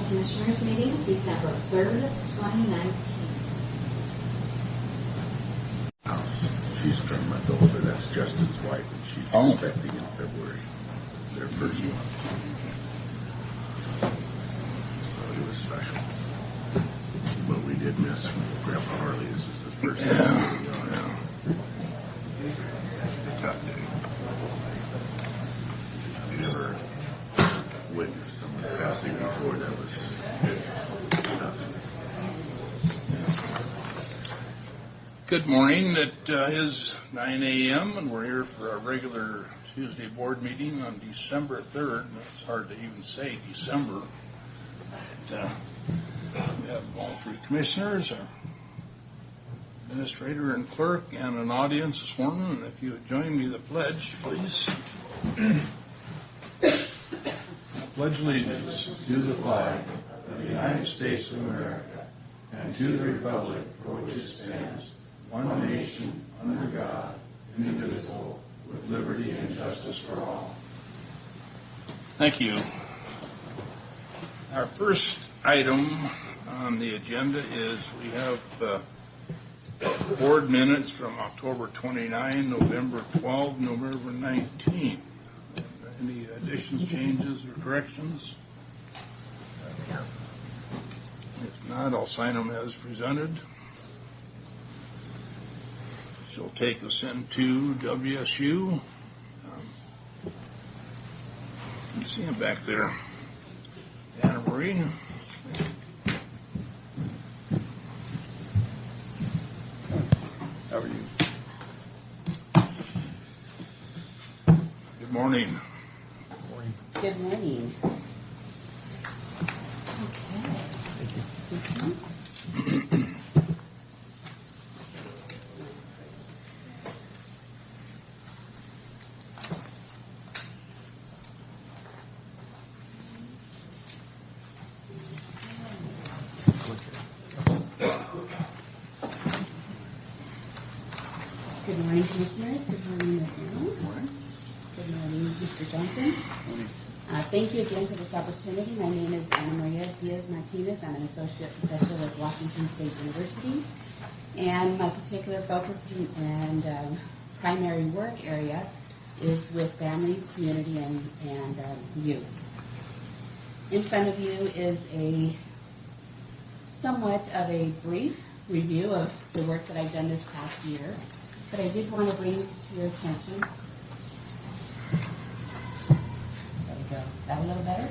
Commissioners meeting, December 3rd, 2019. She's from Moldova. That's Justin's wife, and she's expecting in February their first one. So it was special. But we did miss Grandpa Harley. This is his first time. Yeah. Tough day. I've never witnessed someone passing before. That was tough. Good morning. It is 9 a.m. and we're here for our regular Tuesday board meeting on December 3rd. It's hard to even say December. But, we have all three commissioners, our administrator and clerk, and an audience this morning. And if you would join me in the pledge, please. I pledge allegiance to the flag of the United States of America and to the republic for which it stands, one nation, under God, indivisible, with liberty and justice for all. Thank you. Our first item on the agenda is we have board minutes from October 29, November 12, November 19. Any additions, changes, or corrections? If not, I'll sign them as presented. She'll take us into WSU. Let's see him back there. Anna Marie. How are you? Good morning. Good morning. Good morning, Commissioners. Good morning, Ms. Arnold. Good morning, Mr. Johnson. Thank you again for this opportunity. My name is Ana Maria Diaz-Martinez. I'm an associate professor at Washington State University. And my particular focus and primary work area is with families, community, and youth. In front of you is a somewhat of a brief review of the work that I've done this past year. But I did want to bring to your attention. There we go. That a little better?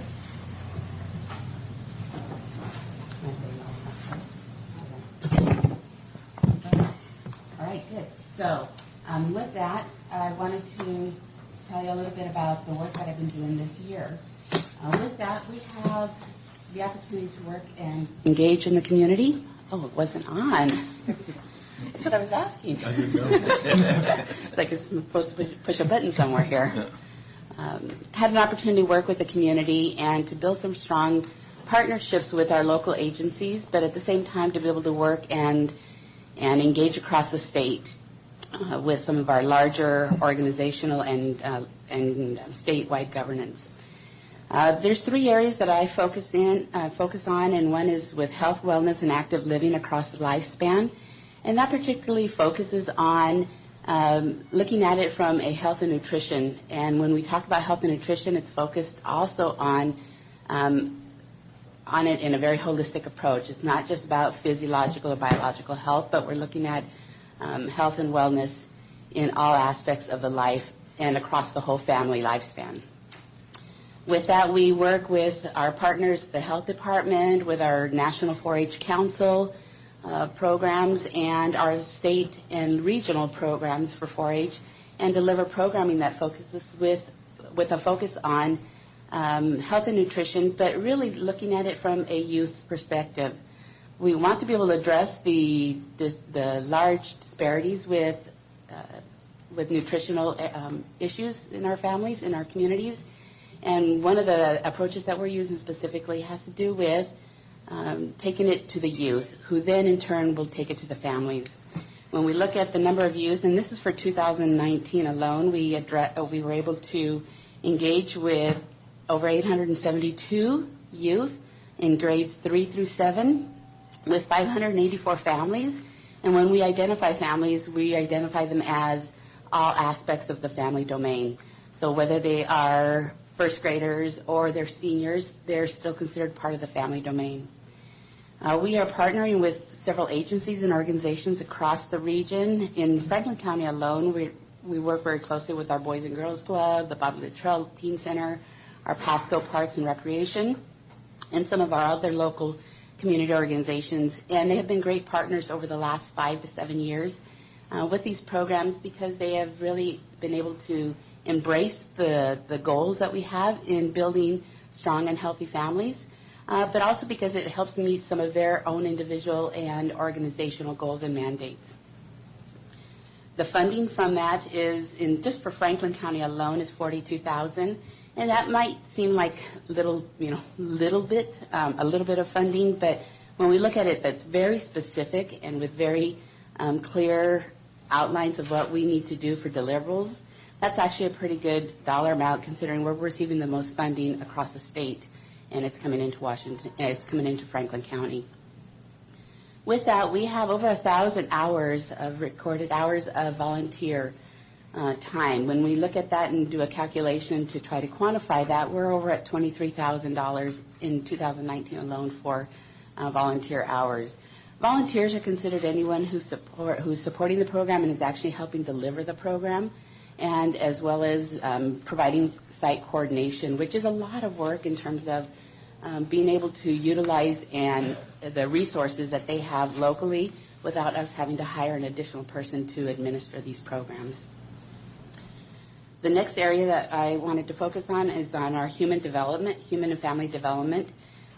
All right, good. So with that, I wanted to tell you a little bit about the work that I've been doing this year. With that, we have the opportunity to work and engage in the community. Oh, it wasn't on. That's what I was asking. It's like it's supposed to push a button somewhere here. Had an opportunity to work with the community and to build some strong partnerships with our local agencies, but at the same time to be able to work and engage across the state with some of our larger organizational and statewide governance. There's three areas that I focus on, and one is with health, wellness, and active living across the lifespan. And that particularly focuses on looking at it from a health and nutrition. And when we talk about health and nutrition, it's focused also on it in a very holistic approach. It's not just about physiological or biological health, but we're looking at health and wellness in all aspects of the life and across the whole family lifespan. With that, we work with our partners, the health department, with our National 4-H Council, programs and our state and regional programs for 4-H, and deliver programming that focuses with a focus on health and nutrition, but really looking at it from a youth perspective. We want to be able to address the large disparities with nutritional issues in our families, in our communities, and one of the approaches that we're using specifically has to do with taking it to the youth, who then in turn will take it to the families. When we look at the number of youth, and this is for 2019 alone, we were able to engage with over 872 youth in grades 3 through 7 with 584 families. And when we identify families, we identify them as all aspects of the family domain. So whether they are first graders or they're seniors, they're still considered part of the family domain. We are partnering with several agencies and organizations across the region. In Franklin County alone, we work very closely with our Boys and Girls Club, the Bobby Luttrell Teen Center, our Pasco Parks and Recreation, and some of our other local community organizations. And they have been great partners over the last 5 to 7 years with these programs because they have really been able to embrace the goals that we have in building strong and healthy families, but also because it helps meet some of their own individual and organizational goals and mandates. The funding from that is, just for Franklin County alone, is $42,000, and that might seem like a little bit of funding, but when we look at it, that's very specific and with very clear outlines of what we need to do for deliverables. That's actually a pretty good dollar amount considering we're receiving the most funding across the state, and it's coming into Washington, it's coming into Franklin County. With that, we have over 1,000 hours of recorded hours of volunteer time. When we look at that and do a calculation to try to quantify that, we're over at $23,000 in 2019 alone for volunteer hours. Volunteers are considered anyone who's supporting the program and is actually helping deliver the program, and as well as providing site coordination, which is a lot of work in terms of being able to utilize the resources that they have locally without us having to hire an additional person to administer these programs. The next area that I wanted to focus on is on our human and family development.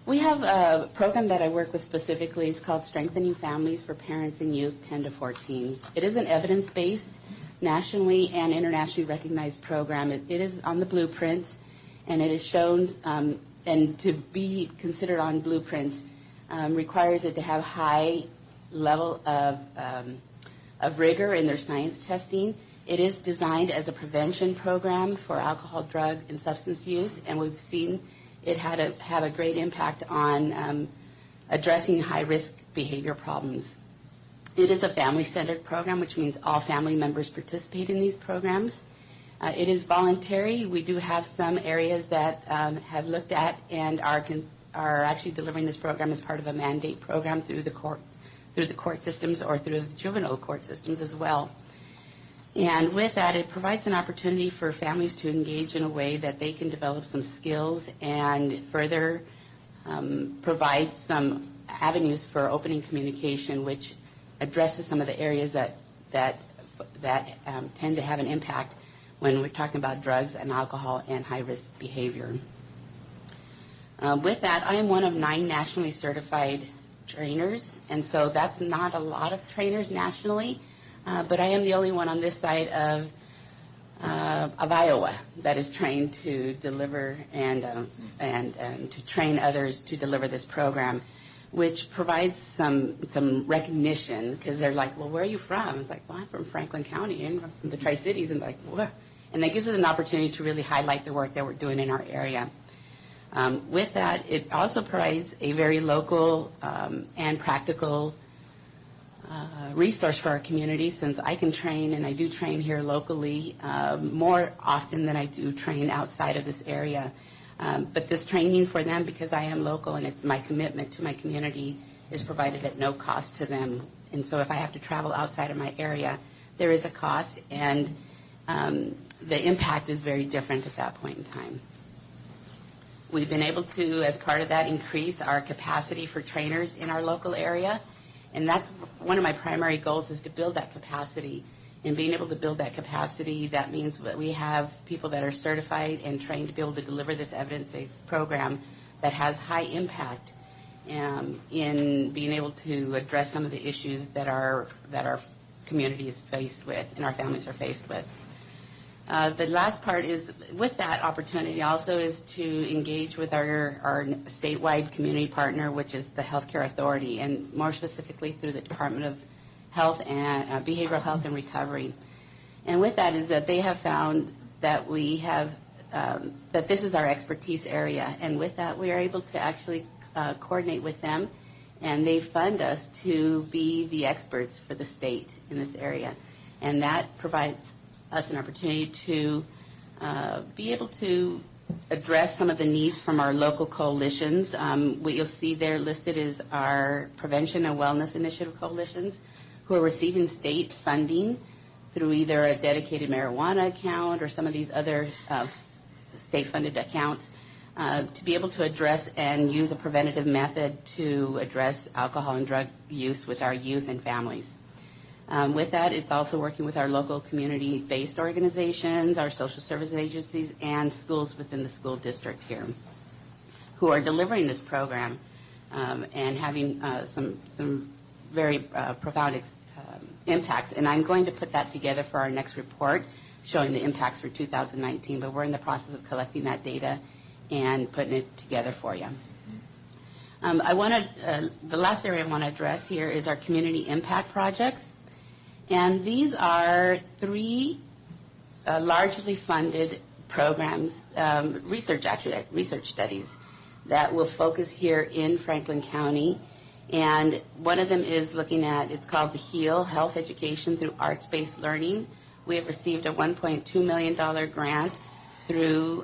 We have a program that I work with specifically. It's called Strengthening Families for Parents and Youth 10 to 14. It is an evidence-based, nationally and internationally recognized program. It is on the blueprints, and it is shown, and to be considered on blueprints requires it to have high level of rigor in their science testing. It is designed as a prevention program for alcohol, drug, and substance use, and we've seen it have a great impact on addressing high-risk behavior problems. It is a family-centered program, which means all family members participate in these programs. It is voluntary. We do have some areas that have looked at and are actually delivering this program as part of a mandate program through the court systems or through the juvenile court systems as well. And with that, it provides an opportunity for families to engage in a way that they can develop some skills and further provide some avenues for opening communication, which addresses some of the areas that tend to have an impact when we're talking about drugs and alcohol and high-risk behavior. With that, I am one of 9 nationally certified trainers, and so that's not a lot of trainers nationally, but I am the only one on this side of Iowa that is trained to deliver and to train others to deliver this program, which provides some recognition, because they're like, well, where are you from? It's like, well, I'm from Franklin County, and I'm from the Tri-Cities, and like, what? And that gives us an opportunity to really highlight the work that we're doing in our area. With that, it also provides a very local and practical resource for our community, since I can train, and I do train here locally more often than I do train outside of this area. But this training for them, because I am local and it's my commitment to my community, is provided at no cost to them. And so if I have to travel outside of my area, there is a cost, and the impact is very different at that point in time. We've been able to, as part of that, increase our capacity for trainers in our local area. And that's one of my primary goals, is to build that capacity. And being able to build that capacity, that means that we have people that are certified and trained to be able to deliver this evidence-based program that has high impact in being able to address some of the issues that our community is faced with and our families are faced with. The last part is, with that opportunity also, is to engage with our statewide community partner, which is the Healthcare Authority, and more specifically through the Department of Health and Behavioral Health and Recovery. And with that is that they have found that we have, that this is our expertise area, and with that we are able to actually coordinate with them, and they fund us to be the experts for the state in this area. And that provides us an opportunity to be able to address some of the needs from our local coalitions. What you'll see there listed is our Prevention and Wellness Initiative coalitions who are receiving state funding through either a dedicated marijuana account or some of these other state-funded accounts to be able to address and use a preventative method to address alcohol and drug use with our youth and families. With that, it's also working with our local community-based organizations, our social service agencies, and schools within the school district here who are delivering this program and having some very profound impacts. And I'm going to put that together for our next report showing the impacts for 2019, but we're in the process of collecting that data and putting it together for you. The last area I want to address here is our community impact projects. And these are 3 largely funded programs, research studies that will focus here in Franklin County. And one of them is looking at, it's called the HEAL, Health Education Through Arts-Based Learning. We have received a $1.2 million grant through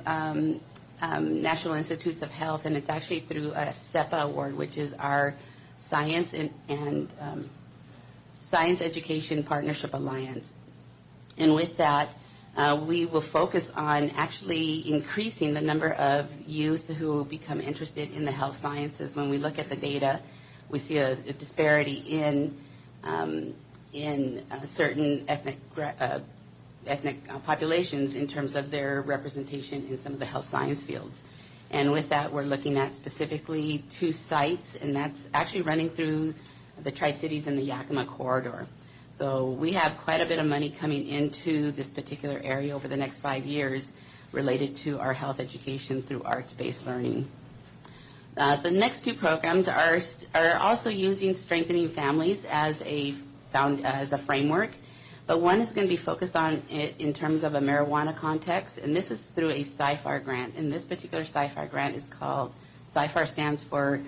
National Institutes of Health, and it's actually through a SEPA award, which is our Science and Science Education Partnership Alliance. And with that, we will focus on actually increasing the number of youth who become interested in the health sciences. When we look at the data, we see a disparity in certain ethnic populations in terms of their representation in some of the health science fields. And with that, we're looking at specifically 2 sites, and that's actually running through the Tri-Cities and the Yakima corridor. So we have quite a bit of money coming into this particular area over the next 5 years related to our health education through arts-based learning. The next 2 programs are also using Strengthening Families as a framework, but one is going to be focused on it in terms of a marijuana context, and this is through a CYFAR grant. And this particular CYFAR grant is called, CYFAR stands for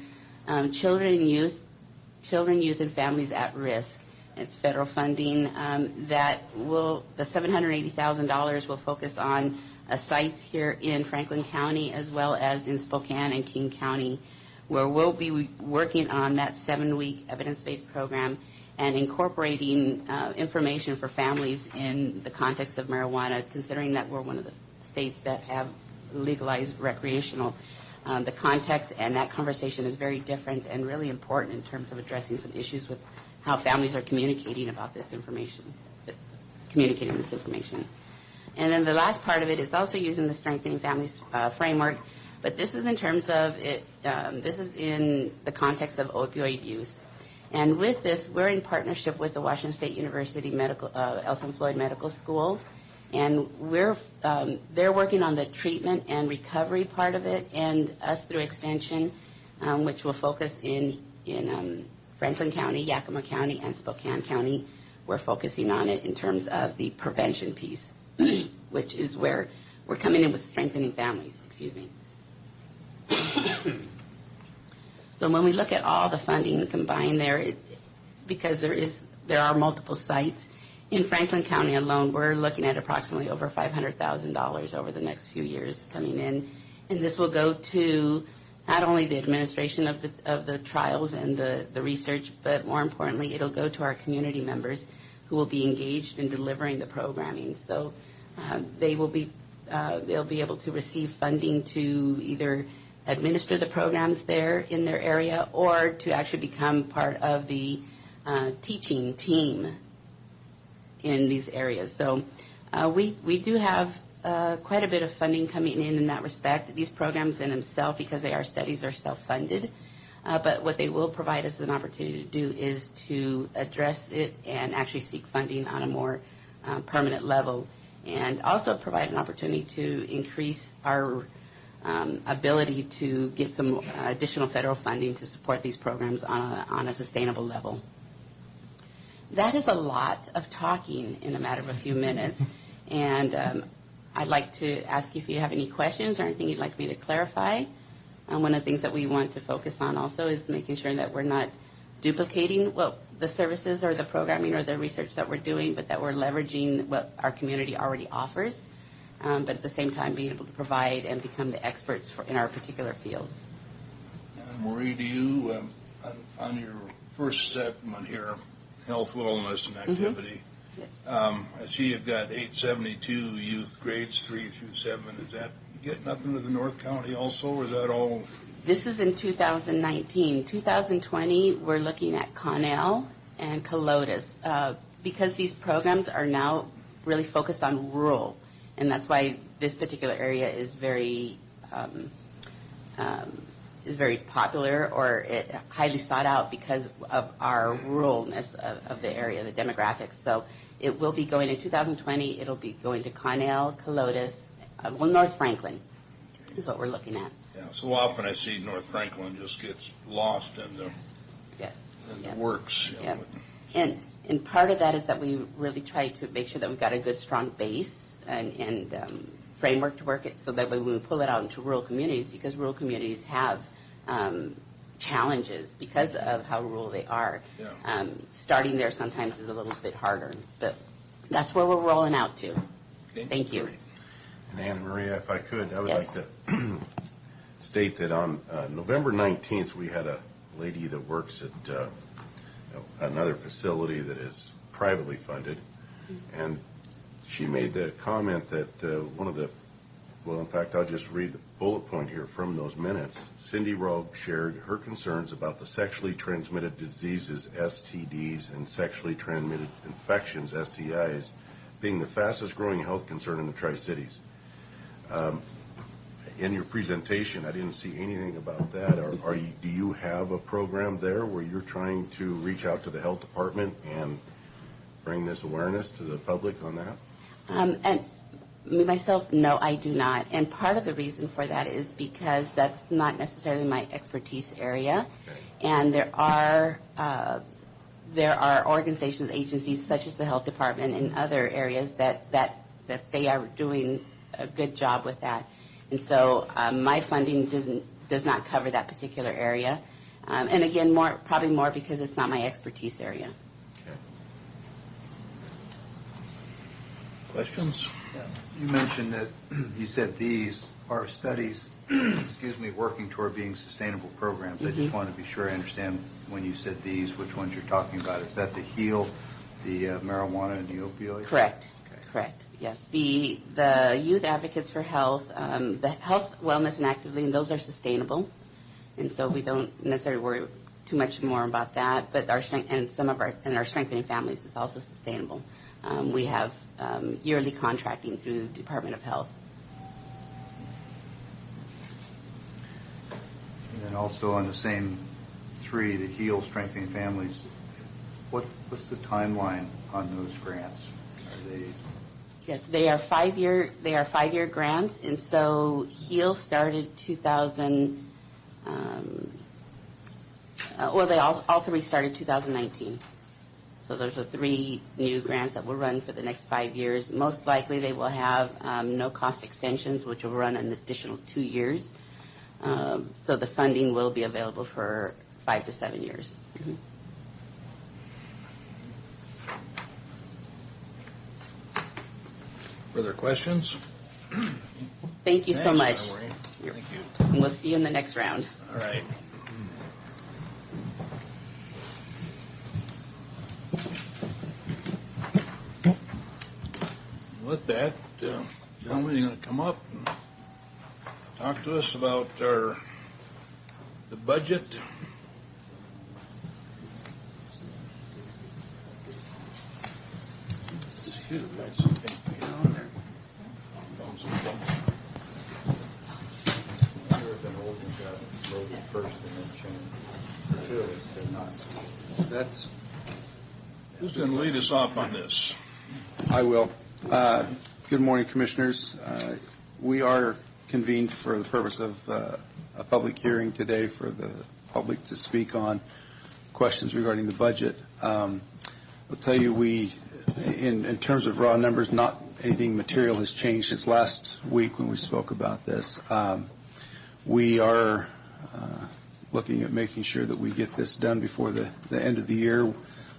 Children, Youth, and Families at Risk. It's federal funding that will, the $780,000 will focus on sites here in Franklin County as well as in Spokane and King County, where we'll be working on that 7-week evidence-based program and incorporating information for families in the context of marijuana, considering that we're one of the states that have legalized recreational. The context and that conversation is very different and really important in terms of addressing some issues with how families are communicating about this information, And then the last part of it is also using the Strengthening Families framework, but this is in terms of it. This is in the context of opioid use. And with this, we're in partnership with the Washington State University Elson Floyd Medical School, and they're working on the treatment and recovery part of it, and us through Extension, which will focus in Franklin County, Yakima County, and Spokane County. We're focusing on it in terms of the prevention piece, which is where we're coming in with Strengthening Families. Excuse me. So when we look at all the funding combined there, because there are multiple sites, in Franklin County alone, we're looking at approximately over $500,000 over the next few years coming in. And this will go to not only the administration of the trials and the research, but more importantly, it'll go to our community members who will be engaged in delivering the programming. So they'll be able to receive funding to either administer the programs there in their area or to actually become part of the teaching team in these areas. So we do have quite a bit of funding coming in that respect. These programs in themselves, because they are studies, are self-funded. But what they will provide us an opportunity to do is to address it and actually seek funding on a more permanent level, and also provide an opportunity to increase our ability to get some additional federal funding to support these programs on a sustainable level. That is a lot of talking in a matter of a few minutes, and I'd like to ask you if you have any questions or anything you'd like me to clarify. One of the things that we want to focus on also is making sure that we're not duplicating the services or the programming or the research that we're doing, but that we're leveraging what our community already offers, but at the same time being able to provide and become the experts in our particular fields. Marie, do you, on your first segment here, health, wellness, and activity, Yes. I see you've got 872 youth grades 3 through 7. Is that getting up into the North County also, or is that all? This is in 2019. 2020, we're looking at Connell and Calotes because these programs are now really focused on rural, and that's why this particular area is very popular or highly sought out because of our ruralness of the area, the demographics. So it will be going in 2020. It'll be going to Connell, Calotes, North Franklin is what we're looking at. Yeah, so often I see North Franklin just gets lost in the works. You know. And part of that is that we really try to make sure that we've got a good, strong base and framework to work it, so that when we pull it out into rural communities, because rural communities have challenges because of how rural they are. Yeah. Starting there sometimes is a little bit harder, but that's where we're rolling out to. Okay. Thank you. Great. And Anna Maria, if I could, I would Yes. like to state that on November 19th, we had a lady that works at another facility that is privately funded, and she made the comment that in fact, I'll just read the bullet point here from those minutes. Cindy Rogue shared her concerns about the sexually transmitted diseases, STDs, and sexually transmitted infections, STIs, being the fastest growing health concern in the Tri-Cities. In your presentation, I didn't see anything about that. Do you have a program there where you're trying to reach out to the health department and bring this awareness to the public on that? And me, myself, no, I do not. And part of the reason for that is because that's not necessarily my expertise area. Okay. And there are organizations, agencies such as the health department and other areas that they are doing a good job with that. And so my funding does not cover that particular area. And again, probably more because it's not my expertise area. Okay. Questions? You mentioned that you said these are studies, working toward being sustainable programs. I just want to be sure I understand when you said these, which ones you're talking about. Is that the HEAL, the marijuana, and the opioids? Correct. Okay. Correct. Yes. The Youth Advocates for Health, the health, wellness, and activity, and those are sustainable, and so we don't necessarily worry too much more about that. But our strength and our strengthening families is also sustainable. We have yearly contracting through the Department of Health. And then also on the same three, the HEAL, strengthening families, what's the timeline on those grants? Are they? Yes, they are 5-year grants, and so HEAL started 2000. They all three started 2019. So those are 3 new grants that will run for the next 5 years. Most likely they will have no-cost extensions, which will run an additional 2 years. So the funding will be available for 5 to 7 years. Mm-hmm. Further questions? Thank you so much. Thanks, Maureen. Thank you. And we'll see you in the next round. All right. With that, gentlemen, you're going to come up and talk to us about the budget. Excuse me, that's some pink paint on there. Found some pink. Sure if an old one got loaded first and then changed. Two of us did not. That's, Who's going to lead us off on this? I will. Good morning, Commissioners. We are convened for the purpose of a public hearing today for the public to speak on questions regarding the budget. I'll tell you, in terms of raw numbers, not anything material has changed since last week when we spoke about this. We are looking at making sure that we get this done before the end of the year.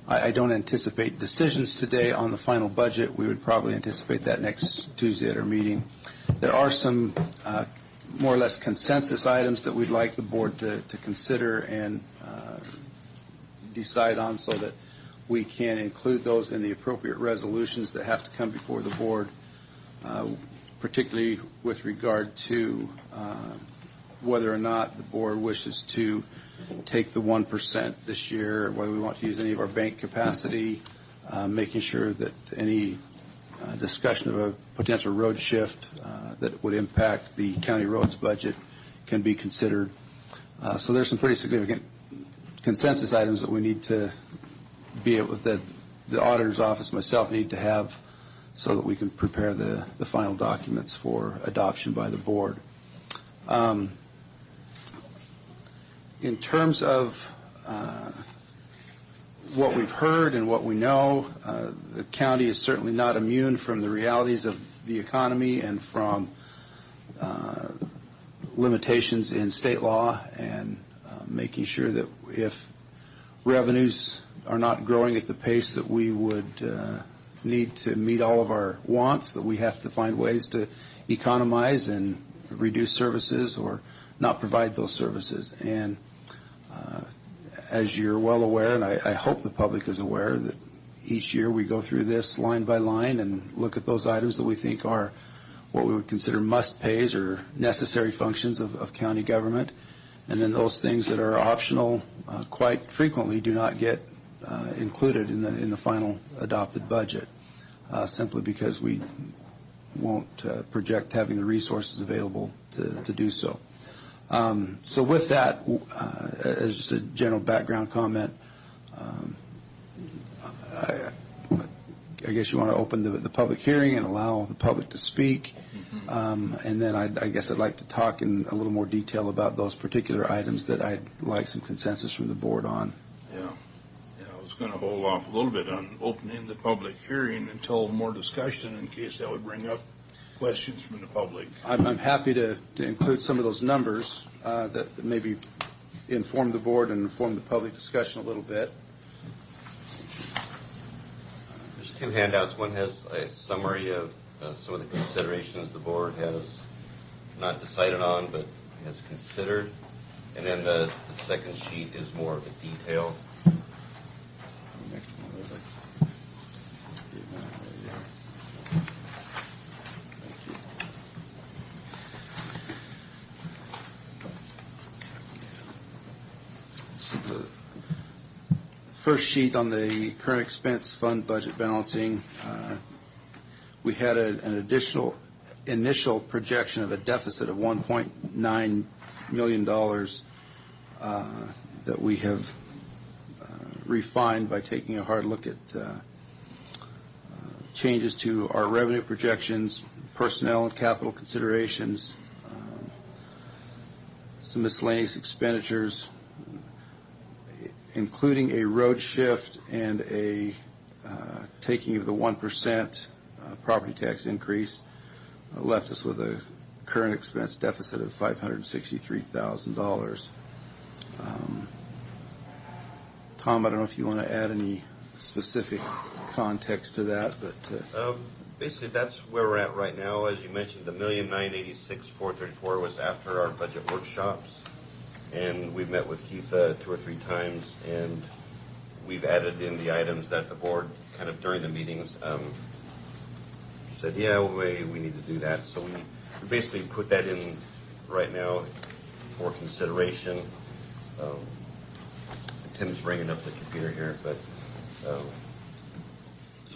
I don't anticipate decisions today on the final budget. We would probably anticipate that next Tuesday at our meeting. There are some more or less consensus items that we'd like the board to consider and decide on so that we can include those in the appropriate resolutions that have to come before the board, particularly with regard to whether or not the board wishes to take the 1% this year, whether we want to use any of our bank capacity, making sure that any discussion of a potential road shift that would impact the county roads budget can be considered. So there's some pretty significant consensus items that we need to be able, that the auditor's office, myself, need to have so that we can prepare the final documents for adoption by the board. In terms of what we've heard and what we know, the county is certainly not immune from the realities of the economy and from limitations in state law, and making sure that if revenues are not growing at the pace that we would need to meet all of our wants, that we have to find ways to economize and reduce services or not provide those services. And as you're well aware, and I hope the public is aware, that each year we go through this line by line and look at those items that we think are what we would consider must-pays or necessary functions of county government. And then those things that are optional quite frequently do not get included in the final adopted budget, simply because we won't project having the resources available to do so. So with that, as just a general background comment, I guess you want to open the public hearing and allow the public to speak. And then I guess I'd like to talk in a little more detail about those particular items that I'd like some consensus from the board on. Yeah, I was going to hold off a little bit on opening the public hearing until more discussion, in case that would bring up questions from the public. I'm happy to include some of those numbers that maybe inform the board and inform the public discussion a little bit. There's two handouts. One has a summary of some of the considerations the board has not decided on but has considered. And then the second sheet is more of the detail. So the first sheet on the current expense fund budget balancing, we had an additional initial projection of a deficit of $1.9 million that we have refined by taking a hard look at changes to our revenue projections, personnel and capital considerations, some miscellaneous expenditures, including a road shift and a taking of the 1% property tax increase, left us with a current expense deficit of $563,000. Tom, I don't know if you want to add any specific context to that, but basically that's where we're at right now. As you mentioned, the $1,986,434 was after our budget workshops. And we've met with Keith 2 or 3 times, and we've added in the items that the board kind of during the meetings said, yeah, we need to do that. So we basically put that in right now for consideration. Tim's bringing up the computer here, but so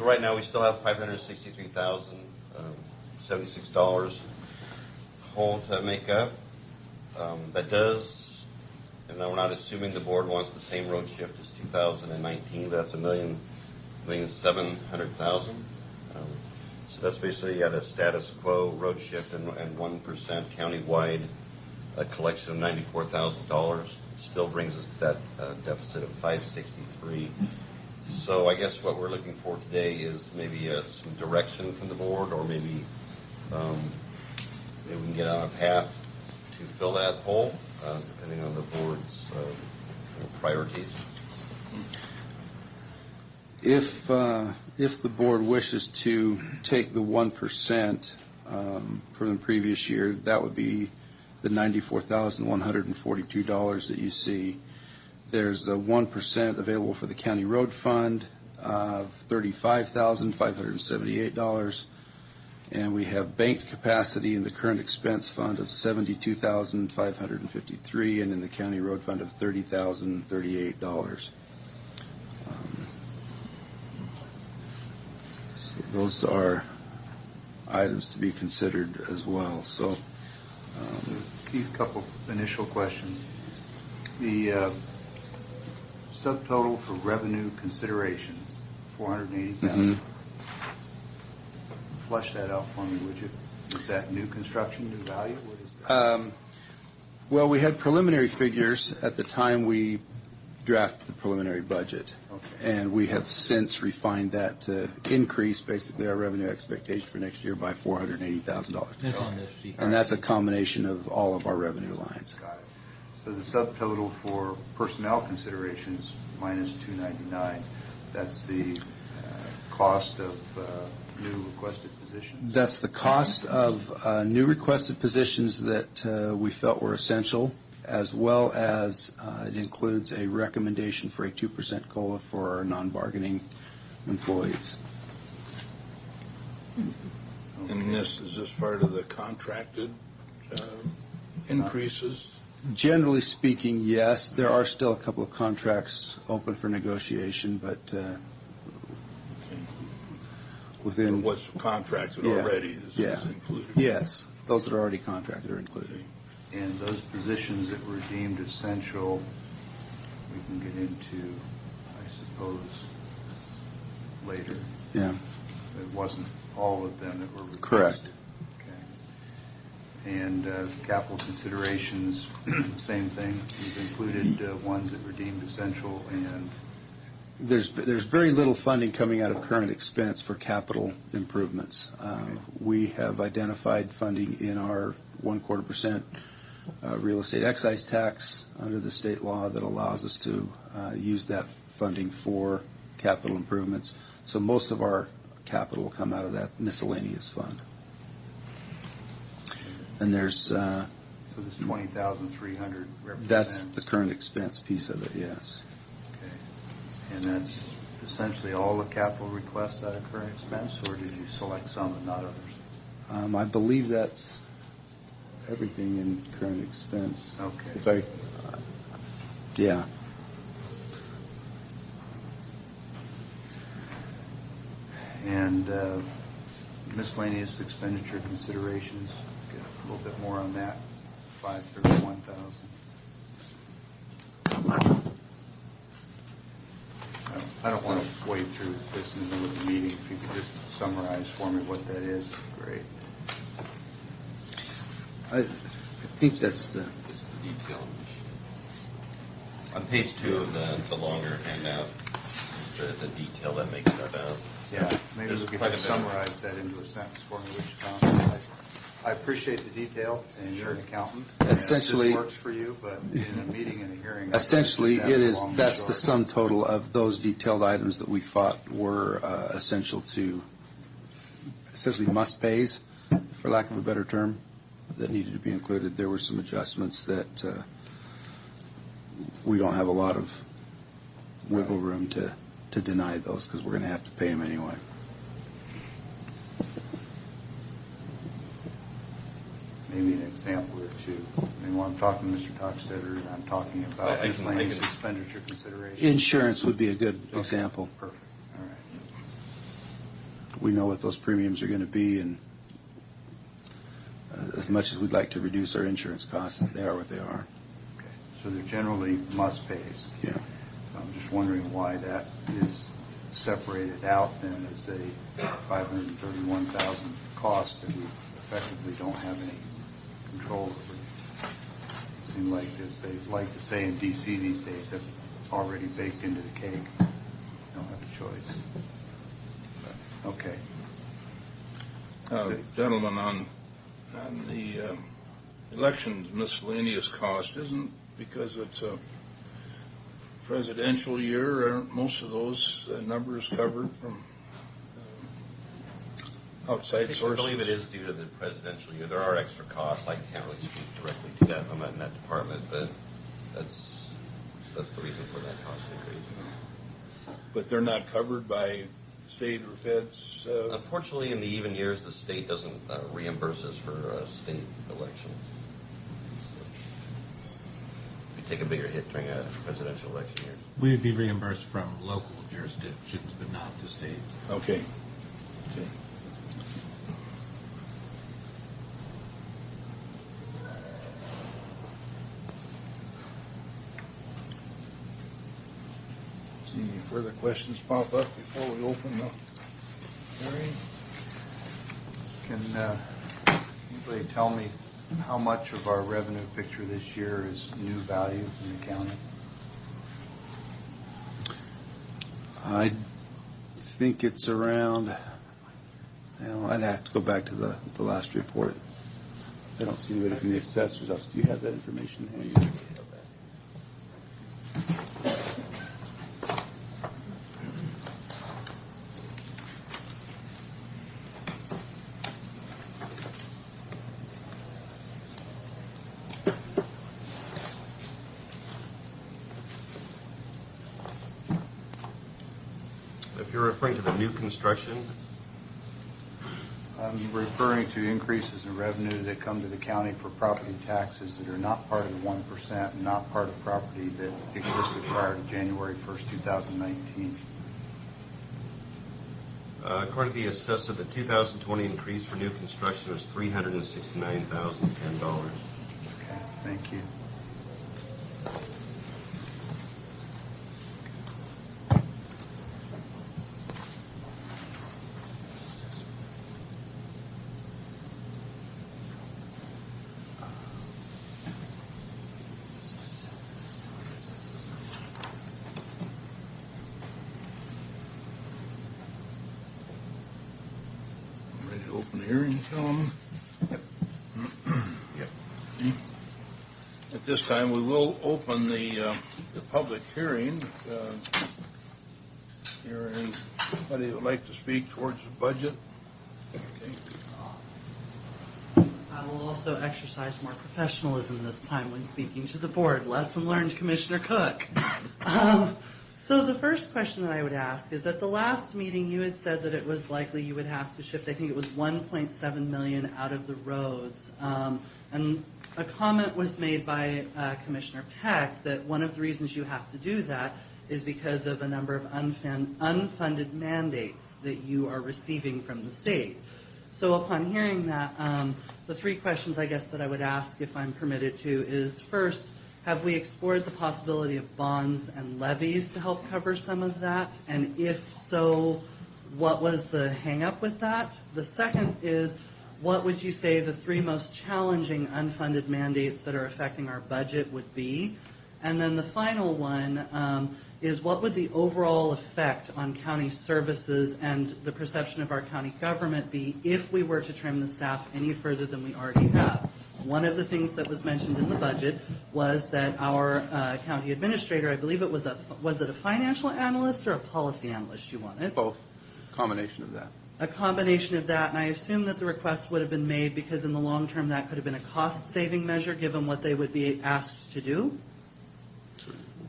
right now we still have $563,076 whole to make up. That does. And now we're not assuming the board wants the same road shift as 2019. That's $1,700,000. So that's basically at a status quo road shift and 1% countywide collection of $94,000. Still brings us to that deficit of $563,000. So I guess what we're looking for today is maybe some direction from the board, or maybe we can get on a path to fill that hole, depending on the board's priorities. If the board wishes to take the 1% from the previous year, that would be the $94,142 that you see. There's a 1% available for the county road fund of $35,578, and we have banked capacity in the current expense fund of $72,553, and in the county road fund of $30,038. So those are items to be considered as well. So, Keith, a couple initial questions. The subtotal for revenue considerations, $480,000. Flush that out for me, would you? Is that new construction, new value? What is that? well, we had preliminary figures at the time we drafted the preliminary budget. Okay. And we have since refined that to increase basically our revenue expectation for next year by $480,000. That's on this sheet. And that's a combination of all of our revenue lines. Got it. So the subtotal for personnel considerations, minus $299, that's the cost of new requested positions? That's the cost of new requested positions that we felt were essential, as well as it includes a recommendation for a 2% COLA for our non-bargaining employees. And is this part of the contracted increases? Generally speaking, yes. There are still a couple of contracts open for negotiation, but within... Or what's contracted Yeah. already is included? Yes. Those that are already contracted are included. And those positions that were deemed essential, we can get into, I suppose, later. Yeah. It wasn't all of them that were requested. Correct. Okay. And capital considerations, same thing. You've included ones that were deemed essential, and There's very little funding coming out of current expense for capital improvements. We have identified funding in our 1/4% real estate excise tax under the state law that allows us to use that funding for capital improvements. So most of our capital will come out of that miscellaneous fund. And there's so this 20,300 represents. that's the current expense piece of it, yes. Okay. And that's essentially all the capital requests out of current expense, or did you select some and not others? I believe that's everything in current expense. Okay. If I, yeah. And miscellaneous expenditure considerations, get a little bit more on that, $531,000. I don't want to wade through this in the middle of the meeting. If you could just summarize for me what that is, great. I think that's the... It's the detail. On page 2 of the longer handout, the detail that makes that out. Yeah, maybe There's we could quite a just bit. summarize that into a sentence for me, which I appreciate the detail, and you're an accountant. and Essentially- This works for you, but in a meeting and a hearing. Essentially, I understand it is, long and that's the short. sum total of those detailed items that we thought were essential to, essentially must-pays, for lack of a better term, that needed to be included. There were some adjustments that we don't have a lot of wiggle room to deny those, because we're going to have to pay them anyway. Maybe an example or two. I mean, when I'm talking to Mr. Tockstetter, and I'm talking about I can- miscellaneous expenditure considerations. Insurance would be a good example. Perfect, all right. We know what those premiums are going to be, and as much as we'd like to reduce our insurance costs, they are what they are. Okay. So they're generally must-pays. Yeah. I'm just wondering why that is separated out then as a $531,000 cost that we effectively don't have any control over. It seems like, as they like to say in D.C. these days, that's already baked into the cake. You don't have a choice. But, okay. Gentlemen, on the elections miscellaneous cost isn't because it's a presidential year. Aren't most of those numbers covered from outside I sources? believe it is due to the presidential year. There are extra costs. I can't really speak directly to that. I'm not in that department, but that's the reason for that cost increase. But they're not covered by state or feds? Unfortunately, in the even years, the state doesn't reimburse us for state elections. So we take a bigger hit during a presidential election year. We would be reimbursed from local jurisdictions, but not the state. Okay. See any further questions pop up before we open the hearing? Can anybody tell me how much of our revenue picture this year is new value in the county? I think it's around, I'd have to go back to the last report. I don't see anybody from the assessor's office. Do you have that information handy? If you're referring to the new construction, I'm referring to increases in revenue that come to the county for property taxes that are not part of the 1% and not part of property that existed prior to January 1st, 2019. according to the assessor, the 2020 increase for new construction was $369,010. Okay, thank you. Ready to open the hearing, gentlemen? Yep. At this time, we will open the public hearing. Here, anybody who would like to speak towards the budget? Okay. I will also exercise more professionalism this time when speaking to the board. Lesson learned, Commissioner Cook. So the first question that I would ask is, at the last meeting, you had said that it was likely you would have to shift, I think it was 1.7 million out of the roads. And a comment was made by Commissioner Peck that one of the reasons you have to do that is because of a number of unfunded mandates that you are receiving from the state. So upon hearing that, the three questions I guess that I would ask, if I'm permitted to, is first, have we explored the possibility of bonds and levies to help cover some of that? And if so, what was the hang-up with that? The second is, what would you say the three most challenging unfunded mandates that are affecting our budget would be? And then the final one is, what would the overall effect on county services and the perception of our county government be if we were to trim the staff any further than we already have? One of the things that was mentioned in the budget was that our county administrator, I believe it was it a financial analyst or a policy analyst you wanted? Both. Combination of that. A combination of that, and I assume that the request would have been made because in the long term that could have been a cost-saving measure given what they would be asked to do.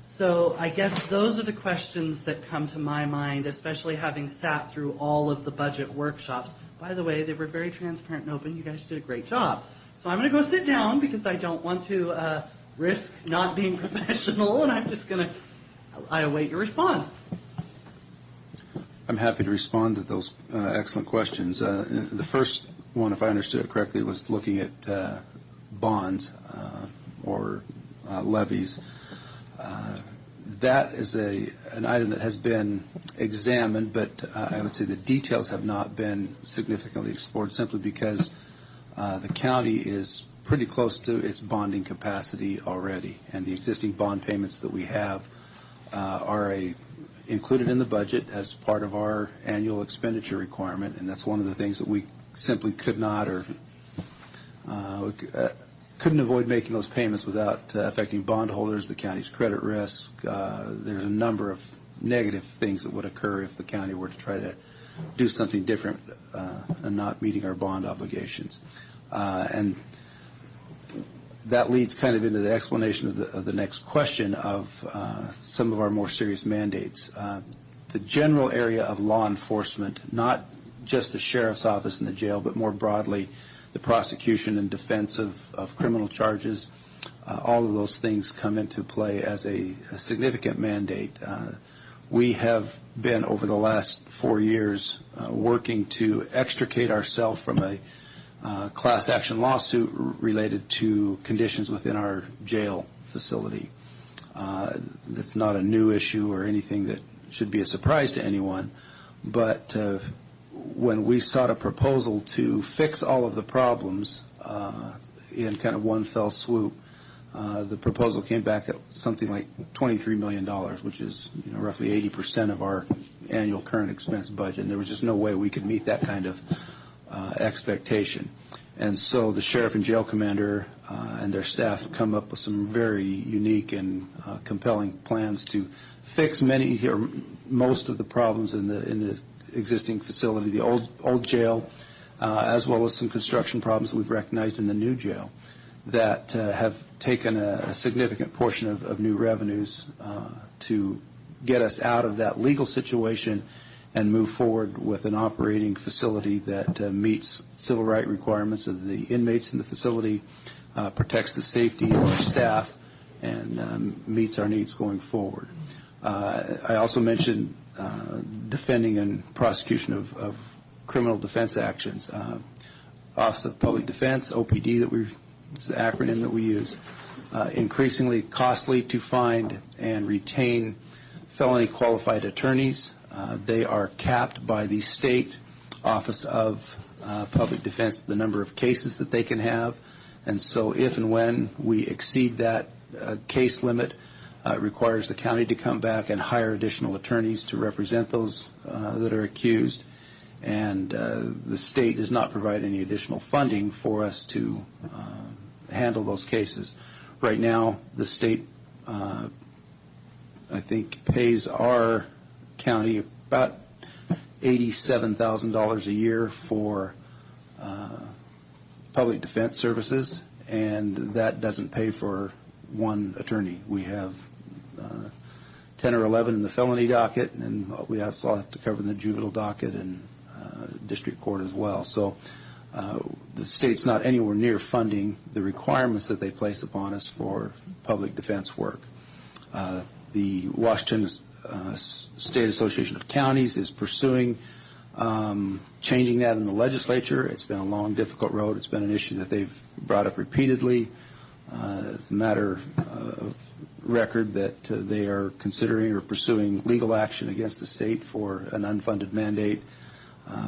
So I guess those are the questions that come to my mind, especially having sat through all of the budget workshops. By the way, they were very transparent and open. You guys did a great job. So I'm going to go sit down because I don't want to risk not being professional, and I'm just going to, I await your response. I'm happy to respond to those excellent questions. The first one, if I understood it correctly, was looking at bonds or levies. That is an item that has been examined, but I would say the details have not been significantly explored simply because the county is pretty close to its bonding capacity already, and the existing bond payments that we have are included in the budget as part of our annual expenditure requirement, and that's one of the things that we simply could not couldn't avoid making those payments without affecting bondholders, the county's credit risk. There's a number of negative things that would occur if the county were to try to do something different and not meeting our bond obligations. And that leads kind of into the explanation of the next question of some of our more serious mandates. The general area of law enforcement, not just the sheriff's office and the jail, but more broadly the prosecution and defense of criminal charges, all of those things come into play as a significant mandate. We have been, over the last 4 years, working to extricate ourselves from a class action lawsuit related to conditions within our jail facility. That's not a new issue or anything that should be a surprise to anyone, but when we sought a proposal to fix all of the problems in kind of one fell swoop, the proposal came back at something like $23 million, which is roughly 80% of our annual current expense budget. And there was just no way we could meet that kind of expectation. And so the sheriff and jail commander and their staff have come up with some very unique and compelling plans to fix many or most of the problems in the existing facility, the old jail, as well as some construction problems that we've recognized in the new jail that have taken a significant portion of new revenues to get us out of that legal situation and move forward with an operating facility that meets civil right requirements of the inmates in the facility, protects the safety of our staff, and meets our needs going forward. I also mentioned defending and prosecution of criminal defense actions. Office of Public Defense, OPD, is the acronym that we use. Increasingly costly to find and retain felony qualified attorneys. They are capped by the state Office of Public Defense, the number of cases that they can have. And so if and when we exceed that case limit, it requires the county to come back and hire additional attorneys to represent those that are accused. And the state does not provide any additional funding for us to handle those cases. Right now, the state, I think, pays our county about $87,000 a year for public defense services, and that doesn't pay for one attorney. We have 10 or 11 in the felony docket, and we also have to cover the juvenile docket and district court as well. So the state's not anywhere near funding the requirements that they place upon us for public defense work. The Washington State Association of Counties is pursuing changing that in the legislature. It's been a long, difficult road. It's been an issue that they've brought up repeatedly. It's a matter of record that they are considering or pursuing legal action against the state for an unfunded mandate.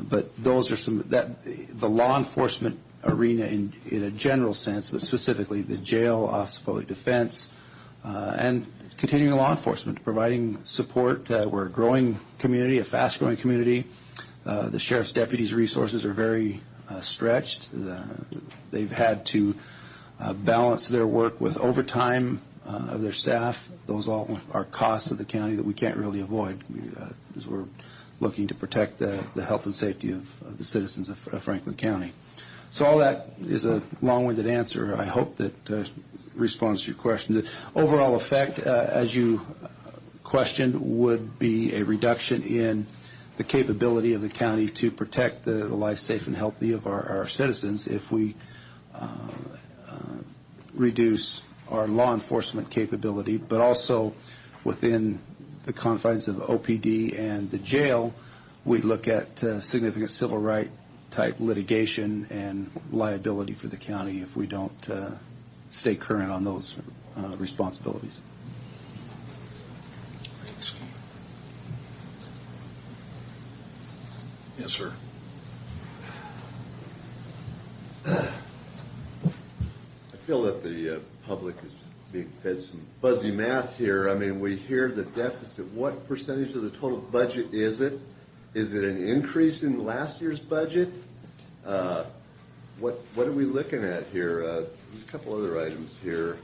But those are the law enforcement arena in a general sense, but specifically the jail, Office of Public Defense, and continuing law enforcement, providing support. We're a growing community, a fast-growing community. The sheriff's deputies' resources are very stretched. They've had to balance their work with overtime of their staff. Those all are costs of the county that we can't really avoid as we're looking to protect the health and safety of the citizens of Franklin County. So all that is a long-winded answer. I hope that responds to your question. The overall effect, as you questioned, would be a reduction in the capability of the county to protect the life, safe, and healthy of our citizens if we reduce our law enforcement capability, but also within the confines of OPD and the jail, we look at significant civil right type litigation and liability for the county if we don't stay current on those responsibilities. Thanks, Keith. Yes, sir. I feel that the public is being fed some fuzzy math here. I mean, we hear the deficit. What percentage of the total budget is it? Is it an increase in last year's budget? What are we looking at here? there's a couple other items here.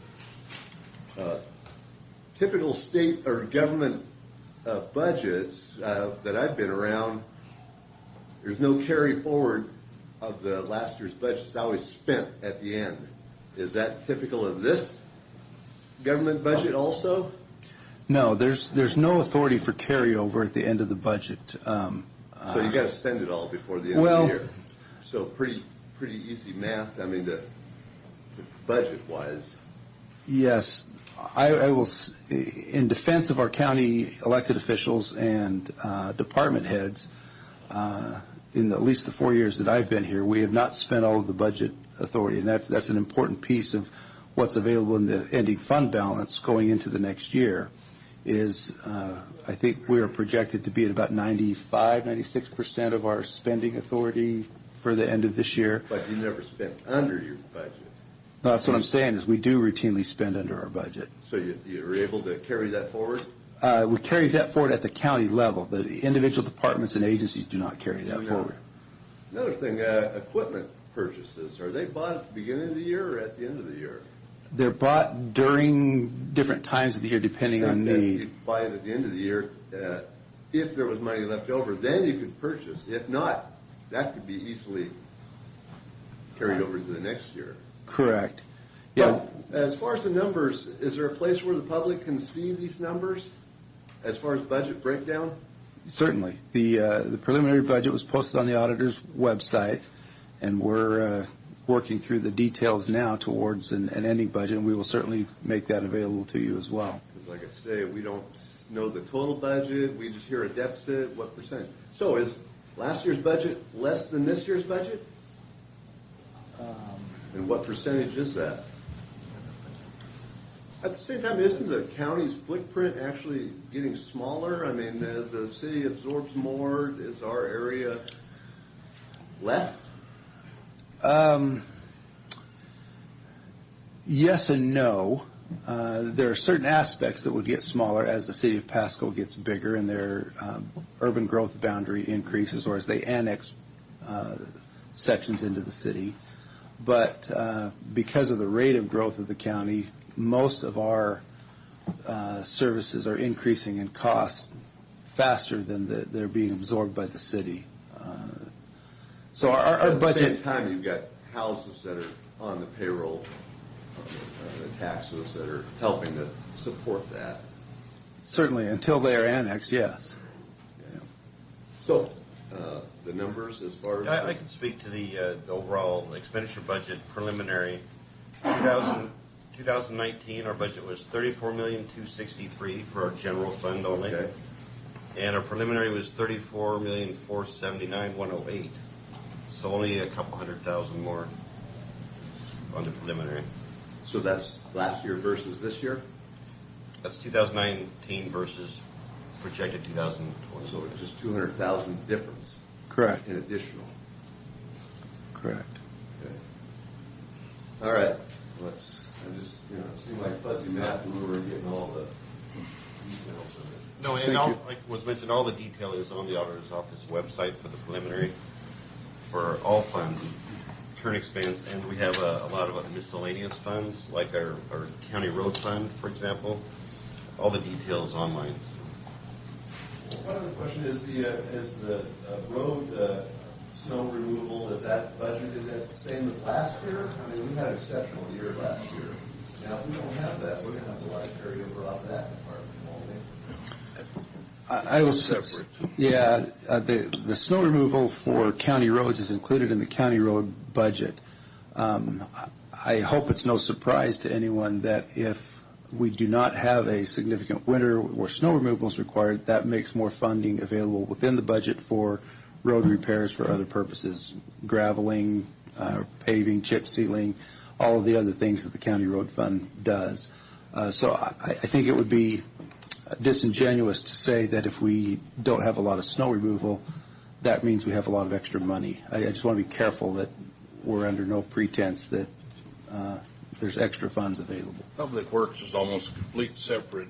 Typical state or government budgets that I've been around, there's no carry forward of the last year's budget. It's always spent at the end. Is that typical of this government budget also? No, there's no authority for carryover at the end of the budget. So you got to spend it all before the end of the year. So pretty easy math. I mean, the budget wise. Yes, I will. In defense of our county elected officials and department heads, in at least the 4 years that I've been here, we have not spent all of the budget authority, and that's an important piece of what's available in the ending fund balance going into the next year. I think we are projected to be at about 96% of our spending authority for the end of this year. But you never spent under your budget. No, that's what I'm saying, is we do routinely spend under our budget. So you're able to carry that forward? We carry that forward at the county level. The individual departments and agencies do not carry that forward. Another thing, equipment purchases, are they bought at the beginning of the year or at the end of the year? They're bought during different times of the year depending on need. You buy it at the end of the year. If there was money left over, then you could purchase. If not, that could be easily carried over to the next year. Correct. Yeah. But as far as the numbers, is there a place where the public can see these numbers as far as budget breakdown? Certainly. The preliminary budget was posted on the auditor's website, and we're working through the details now towards an ending budget, and we will certainly make that available to you as well. Because like I say, we don't know the total budget. We just hear a deficit, what percent. So is last year's budget less than this year's budget? And what percentage is that? At the same time, isn't the county's footprint actually getting smaller? I mean, as the city absorbs more, is our area less? Yes and no. There are certain aspects that would get smaller as the city of Pasco gets bigger and their urban growth boundary increases, or as they annex sections into the city. But because of the rate of growth of the county, most of our services are increasing in cost faster than they're being absorbed by the city. So our budget. At the same time, you've got houses that are on the payroll, the taxes that are helping to support that. Certainly, until they are annexed, yes. Yeah. So, the numbers as far as... I can speak to the overall expenditure budget preliminary. 2019, our budget was $34,263,000 for our general fund only. Okay. And our preliminary was $34,479,108. So only a couple $100,000 more on the preliminary. So that's last year versus this year? That's 2019 versus projected 2020. So it's just 200,000 difference. Correct. In additional. Correct. Okay. All right. It seemed like fuzzy math when we were getting all the details of it. No, and like was mentioned, all the detail is on the auditor's office website for the preliminary for all funds, current expense, and we have a lot of miscellaneous funds, like our county road fund, for example. All the details online. One other question is the road snow removal, is that budgeted at the same as last year? I mean, we had an exceptional year last year. Now, if we don't have that, we're going to have a lot of carryover off that department, won't we? I will separate. Yeah, the snow removal for county roads is included in the county road budget. I hope it's no surprise to anyone that if we do not have a significant winter where snow removal is required, that makes more funding available within the budget for road repairs for other purposes, graveling, paving, chip sealing, all of the other things that the county road fund does. So I think it would be disingenuous to say that if we don't have a lot of snow removal, that means we have a lot of extra money. I just want to be careful that we're under no pretense that there's extra funds available. Public Works is almost a complete separate,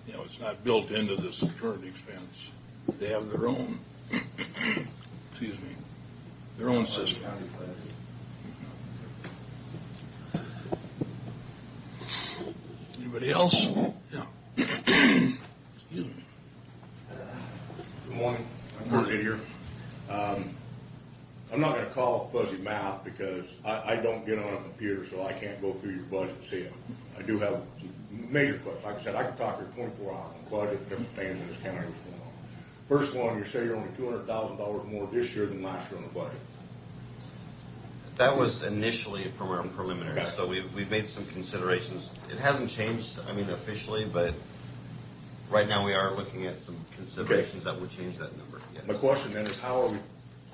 it's not built into this current expense. They have their own, their own system. Anybody else? Yeah. Excuse me. Good morning. I'm Kurt Didier. I'm not going to call fuzzy math because I don't get on a computer, so I can't go through your budget and see it. I do have some major questions. Like I said, I could talk here 24 hours on budget, different things in this county what's going on. First one, you say you're only $200,000 more this year than last year on the budget. That was initially from our preliminary, Okay. so we've made some considerations. It hasn't changed, officially, but right now we are looking at some considerations that would change that number. Yes. My question then is how are we,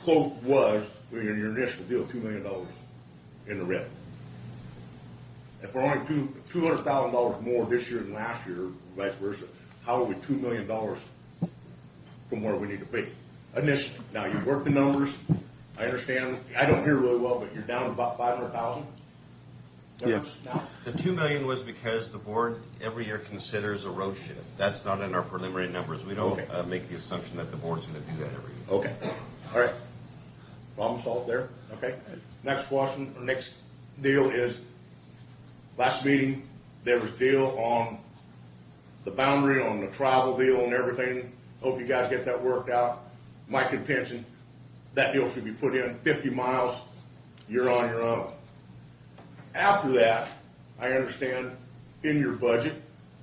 quote, was in your initial deal, $2 million in the red? If we're only $200,000 more this year than last year, vice versa, how are we $2 million from where we need to be initially? Now, you work the numbers. I understand. I don't hear really well, but you're down to about 500,000. Yeah. Now? The $2 million was because the board every year considers a road shift. That's not in our preliminary numbers. We don't Okay. make the assumption that the board's going to do that every year. Okay. All right. Problem solved there. Okay. Next question, or next deal is, last meeting, there was deal on the boundary, on the travel deal and everything. Hope you guys get that worked out. My contention, that deal should be put in 50 miles. You're on your own. After that, I understand in your budget,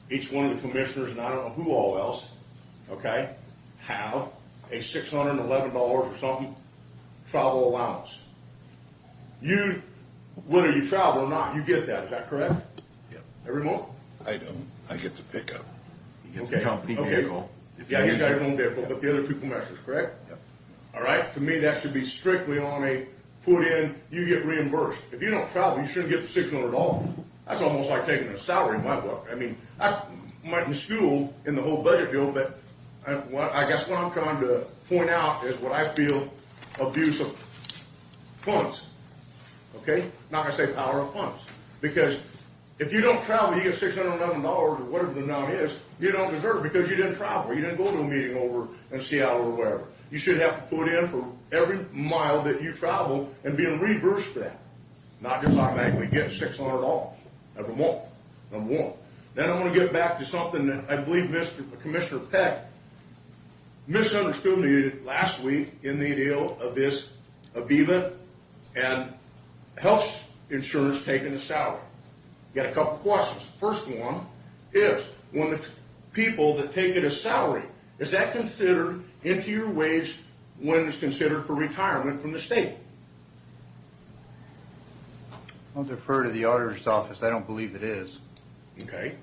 each one of the commissioners, and I don't know who all else, okay, have a $611 or something travel allowance. You, whether you travel or not, you get that. Is that correct? Yep. Every month? I don't. I get to pick up. He gets a company vehicle. If Yeah, you use got it- your own vehicle, but the other two commissioners, correct? Yep. All right, to me, that should be strictly on a put in, you get reimbursed. If you don't travel, you shouldn't get the $600. That's almost like taking a salary in my book. I mean, I went in school in the whole budget deal, but I guess what I'm trying to point out is what I feel abuse of funds. Okay? Not going to say power of funds. Because if you don't travel, you get $611 or whatever the amount is, you don't deserve it because you didn't travel. You didn't go to a meeting over in Seattle or wherever. You should have to put in for every mile that you travel and being reimbursed for that. Not just automatically getting $600 every month, number one. Then I want to get back to something that I believe Commissioner Peck misunderstood me last week in the deal of this Aviva and health insurance taking a salary. Got a couple questions. First one is, when the people that take it as salary, is that considered into your wage when it's considered for retirement from the state? I'll defer to the auditor's office. I don't believe it is. Okay.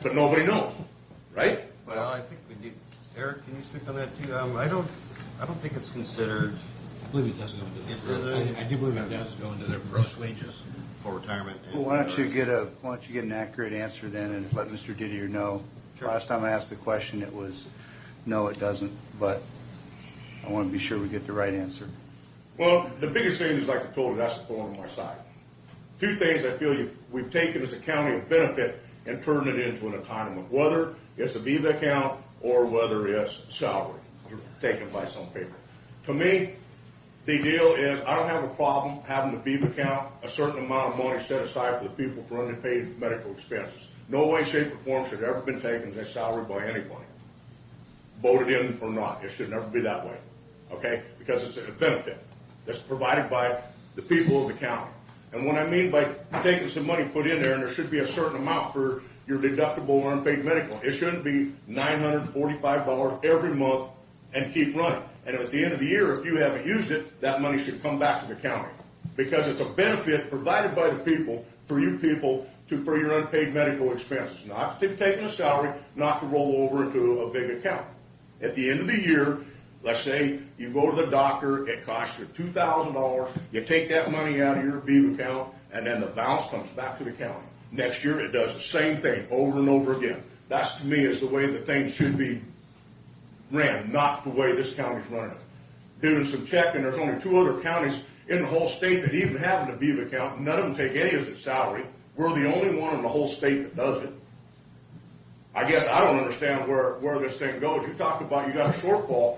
But nobody knows, right? Well, I think we need. Eric, can you speak on that too? I don't think it's considered I believe it does go into Is I do believe it does go into their gross wages. for retirement. Well, why don't you get an accurate answer then and let Mr. Didier know? Sure. Last time I asked the question, it was, no, it doesn't, but I want to be sure we get the right answer. Well, the biggest thing is, like I told you, that's the thorn on my side. Two things I feel we've taken as a county of benefit and turned it into an entitlement, whether it's a Viva account or whether it's salary taken by some people. To me, the deal is I don't have a problem having the Viva account, a certain amount of money set aside for the people for unpaid medical expenses. No way, shape, or form should it ever been taken as a salary by anybody, voted in or not. It should never be that way, okay? Because it's a benefit that's provided by the people of the county. And what I mean by taking some money put in there, and there should be a certain amount for your deductible or unpaid medical. It shouldn't be $945 every month and keep running. And at the end of the year, if you haven't used it, that money should come back to the county. Because it's a benefit provided by the people for you people for your unpaid medical expenses. Not to take a salary, not to roll over into a big account. At the end of the year, let's say you go to the doctor, it costs you $2,000, you take that money out of your Viva account, and then the balance comes back to the county. Next year, it does the same thing over and over again. That's, to me, is the way that things should be ran, not the way this county's running it. Doing some checking, there's only 2 other counties in the whole state that even have an Aviva account. None of them take any of its salary. We're the only one in the whole state that does it. I guess I don't understand where this thing goes. You talk about you got a shortfall.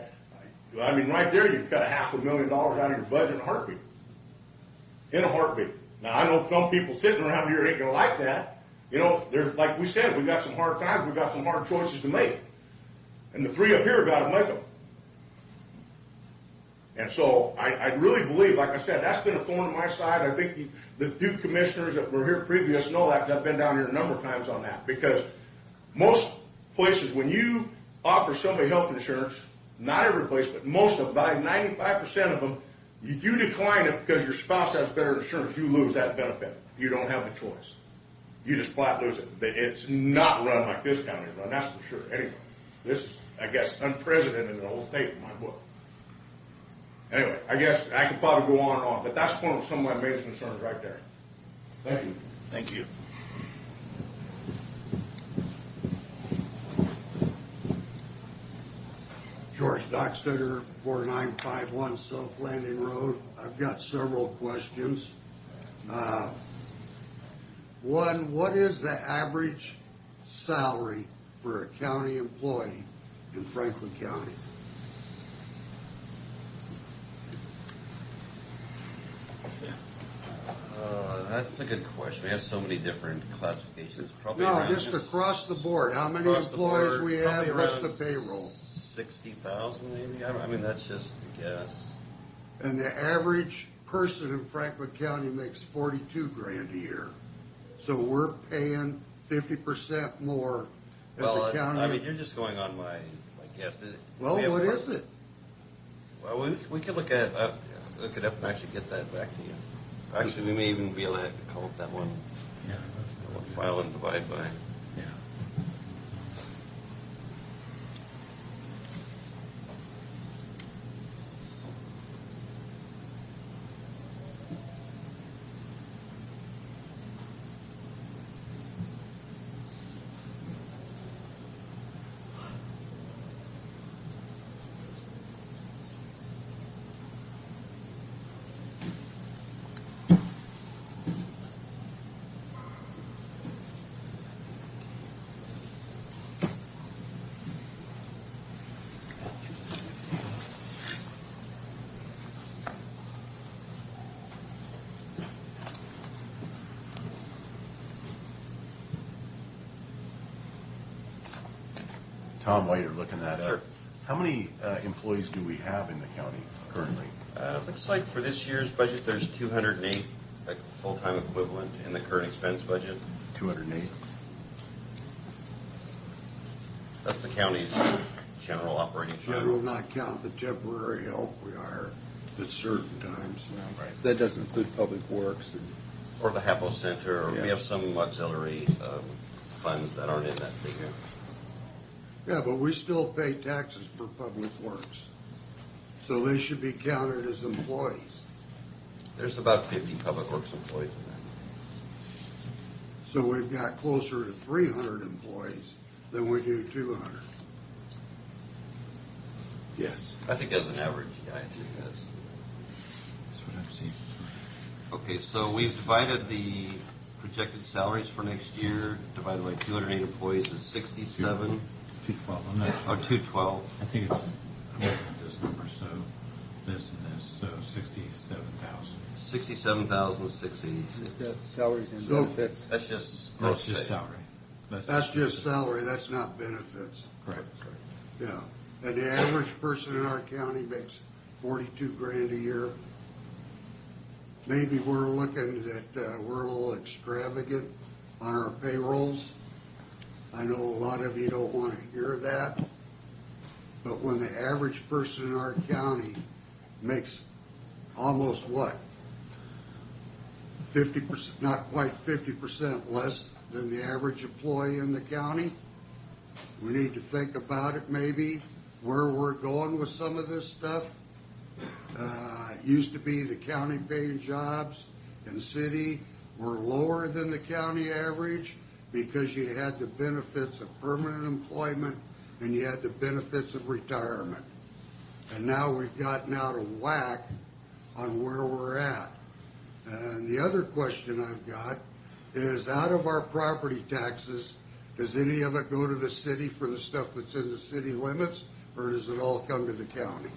I mean, right there, you've cut $500,000 out of your budget in a heartbeat. In a heartbeat. Now, I know some people sitting around here ain't going to like that, You know, there's, like we said, we got some hard times, we got some hard choices to make. And the three up here got to make them. And so I really believe, like I said, that's been a thorn in my side. I think the two commissioners that were here previous know that, 'cause I've been down here a number of times on that. Because most places, when you offer somebody health insurance, not every place, but most of them, about 95% of them, if you decline it because your spouse has better insurance, you lose that benefit. You don't have the choice. You just flat lose it. It's not run like this county is run, that's for sure. Anyway, this is, I guess, unprecedented in the whole state in my book. Anyway, I guess I could probably go on and on, but that's one of some of my major concerns right there. Thank you. Thank you. George Dockstetter, 4951 South Landing Road. I've got several questions. One, what is the average salary for a county employee in Franklin County? That's a good question. We have so many different classifications. Probably No, around just across the board. How many across the employees board, we have? probably What's around the payroll? 60,000 maybe. I mean, that's just a guess. And the average person in Franklin County makes 42 grand a year. So we're paying 50% more at Well, the county. I mean, you're just going on my guess. Well, what is it? Well, we could look it up and actually get that back to you. Actually, we may even be able to call up that one, one file and divide by. Tom, while you're looking that up, how many employees do we have in the county currently? Looks like for this year's budget, there's 208 like full-time equivalent in the current expense budget. 208. That's the county's general operating fund. General not count the temporary help we hire at certain times. Right. That doesn't include public works. Or the HAPO Center, or Yeah. we have some auxiliary funds that aren't in that figure. Yeah, but we still pay taxes for public works. So they should be counted as employees. There's about 50 public works employees in So we've got closer to 300 employees than we do 200. Yes. that. I think as an average, yeah, I think that's. That's what I've seen. Okay, so we've divided the projected salaries for next year, divided by 208 employees, is 67. 212, I'm not Or sure. 212. I think it's, I'm looking at this number, so this and this, so 67,000. 67,686. Is that salaries and So- benefits? That's just That's gross just pay. salary. That's just salary, that's not benefits. Correct. Yeah. And the average person in our county makes 42 grand a year. Maybe we're looking that we're a little extravagant on our payrolls. I know a lot of you don't want to hear that, but when the average person in our county makes almost what? 50%, not quite 50% less than the average employee in the county. We need to think about it maybe, where we're going with some of this stuff. It used to be the county paying jobs and city were lower than the county average because you had the benefits of permanent employment and you had the benefits of retirement. And now we've gotten out of whack on where we're at. And the other question I've got is, out of our property taxes, does any of it go to the city for the stuff that's in the city limits, or does it all come to the county?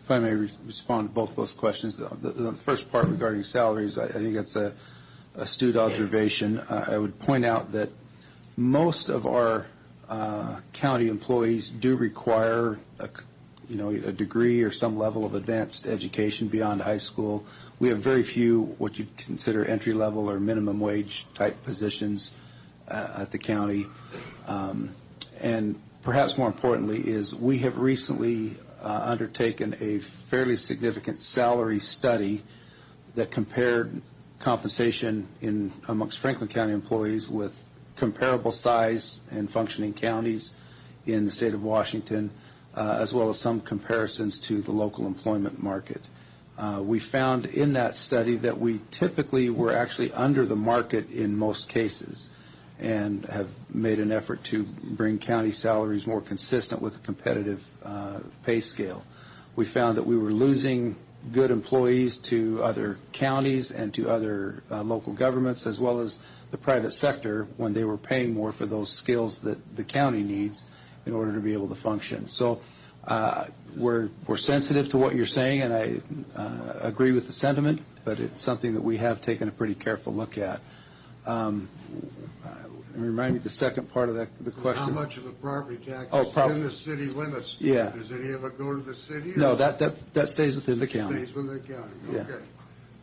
If I may respond to both those questions. The first part regarding salaries, I think that's a astute observation. I would point out that most of our county employees do require a degree or some level of advanced education beyond high school. We have very few what you'd consider entry-level or minimum wage type positions at the county. And perhaps more importantly is we have recently undertaken a fairly significant salary study that compared compensation amongst Franklin County employees with comparable size and functioning counties in the state of Washington, as well as some comparisons to the local employment market. We found in that study that we typically were actually under the market in most cases and have made an effort to bring county salaries more consistent with a competitive pay scale. We found that we were losing good employees to other counties and to other local governments, as well as the private sector, when they were paying more for those skills that the county needs in order to be able to function. So we're sensitive to what you're saying, and I agree with the sentiment, but it's something that we have taken a pretty careful look at. Remind me the second part of the question. How much of the property tax Oh, is in the city limits? Yeah. Does any of it go to the city? No, that stays within the county. Stays within the county, Yeah. okay.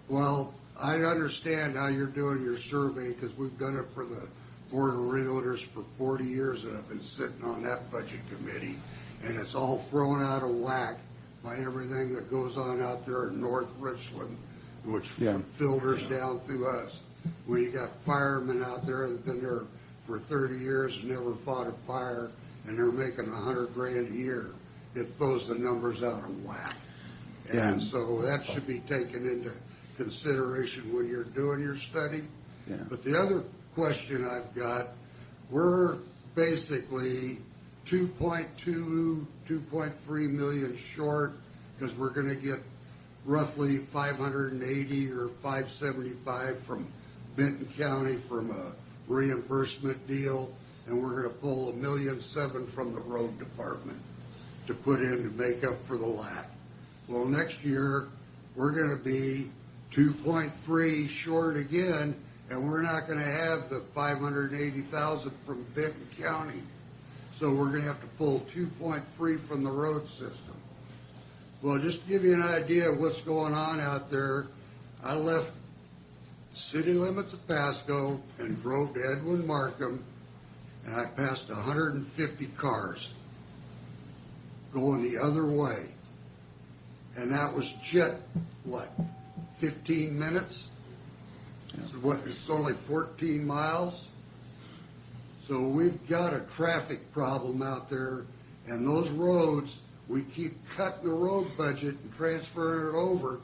Well, I understand how you're doing your survey, because we've done it for the Board of Realtors for 40 years, and I've been sitting on that budget committee, and it's all thrown out of whack by everything that goes on out there in North Richland, which filters down through us. When you got firemen out there that have been there for 30 years and never fought a fire, and they're making $100,000 a year, it throws the numbers out of whack. And so that should be taken into consideration when you're doing your study. Yeah. But the other question I've got, we're basically 2.2, 2.3 million short, because we're going to get roughly 580 or 575 from Benton County from a reimbursement deal, and we're going to pull $1.7 million from the road department to put in to make up for the lack. Well, next year we're going to be 2.3 short again, and we're not going to have the 580,000 from Benton County. So we're going to have to pull 2.3 from the road system. Well, just to give you an idea of what's going on out there, I left city limits of Pasco and drove to Edwin Markham, and I passed 150 cars going the other way. And that was just, 15 minutes? So it's only 14 miles. So we've got a traffic problem out there, and those roads, we keep cutting the road budget and transferring it over.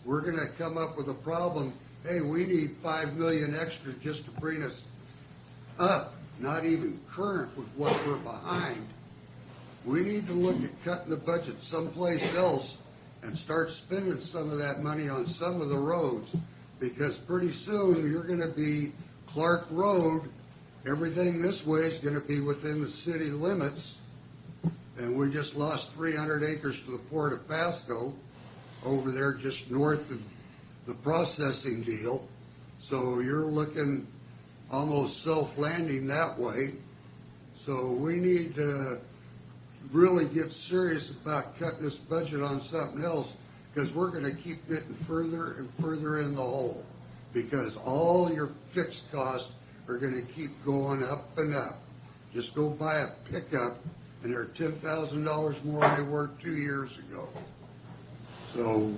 We're going to come up with a problem. Hey, we need $5 million extra just to bring us up, not even current with what we're behind. We need to look at cutting the budget someplace else and start spending some of that money on some of the roads, because pretty soon you're going to be Clark Road. Everything this way is going to be within the city limits, and we just lost 300 acres to the Port of Pasco over there just north of the processing deal. So you're looking almost self-landing that way. So we need to really get serious about cutting this budget on something else, because we're going to keep getting further and further in the hole, because all your fixed costs are going to keep going up and up. Just go buy a pickup, and they're $10,000 more than they were 2 years ago. So,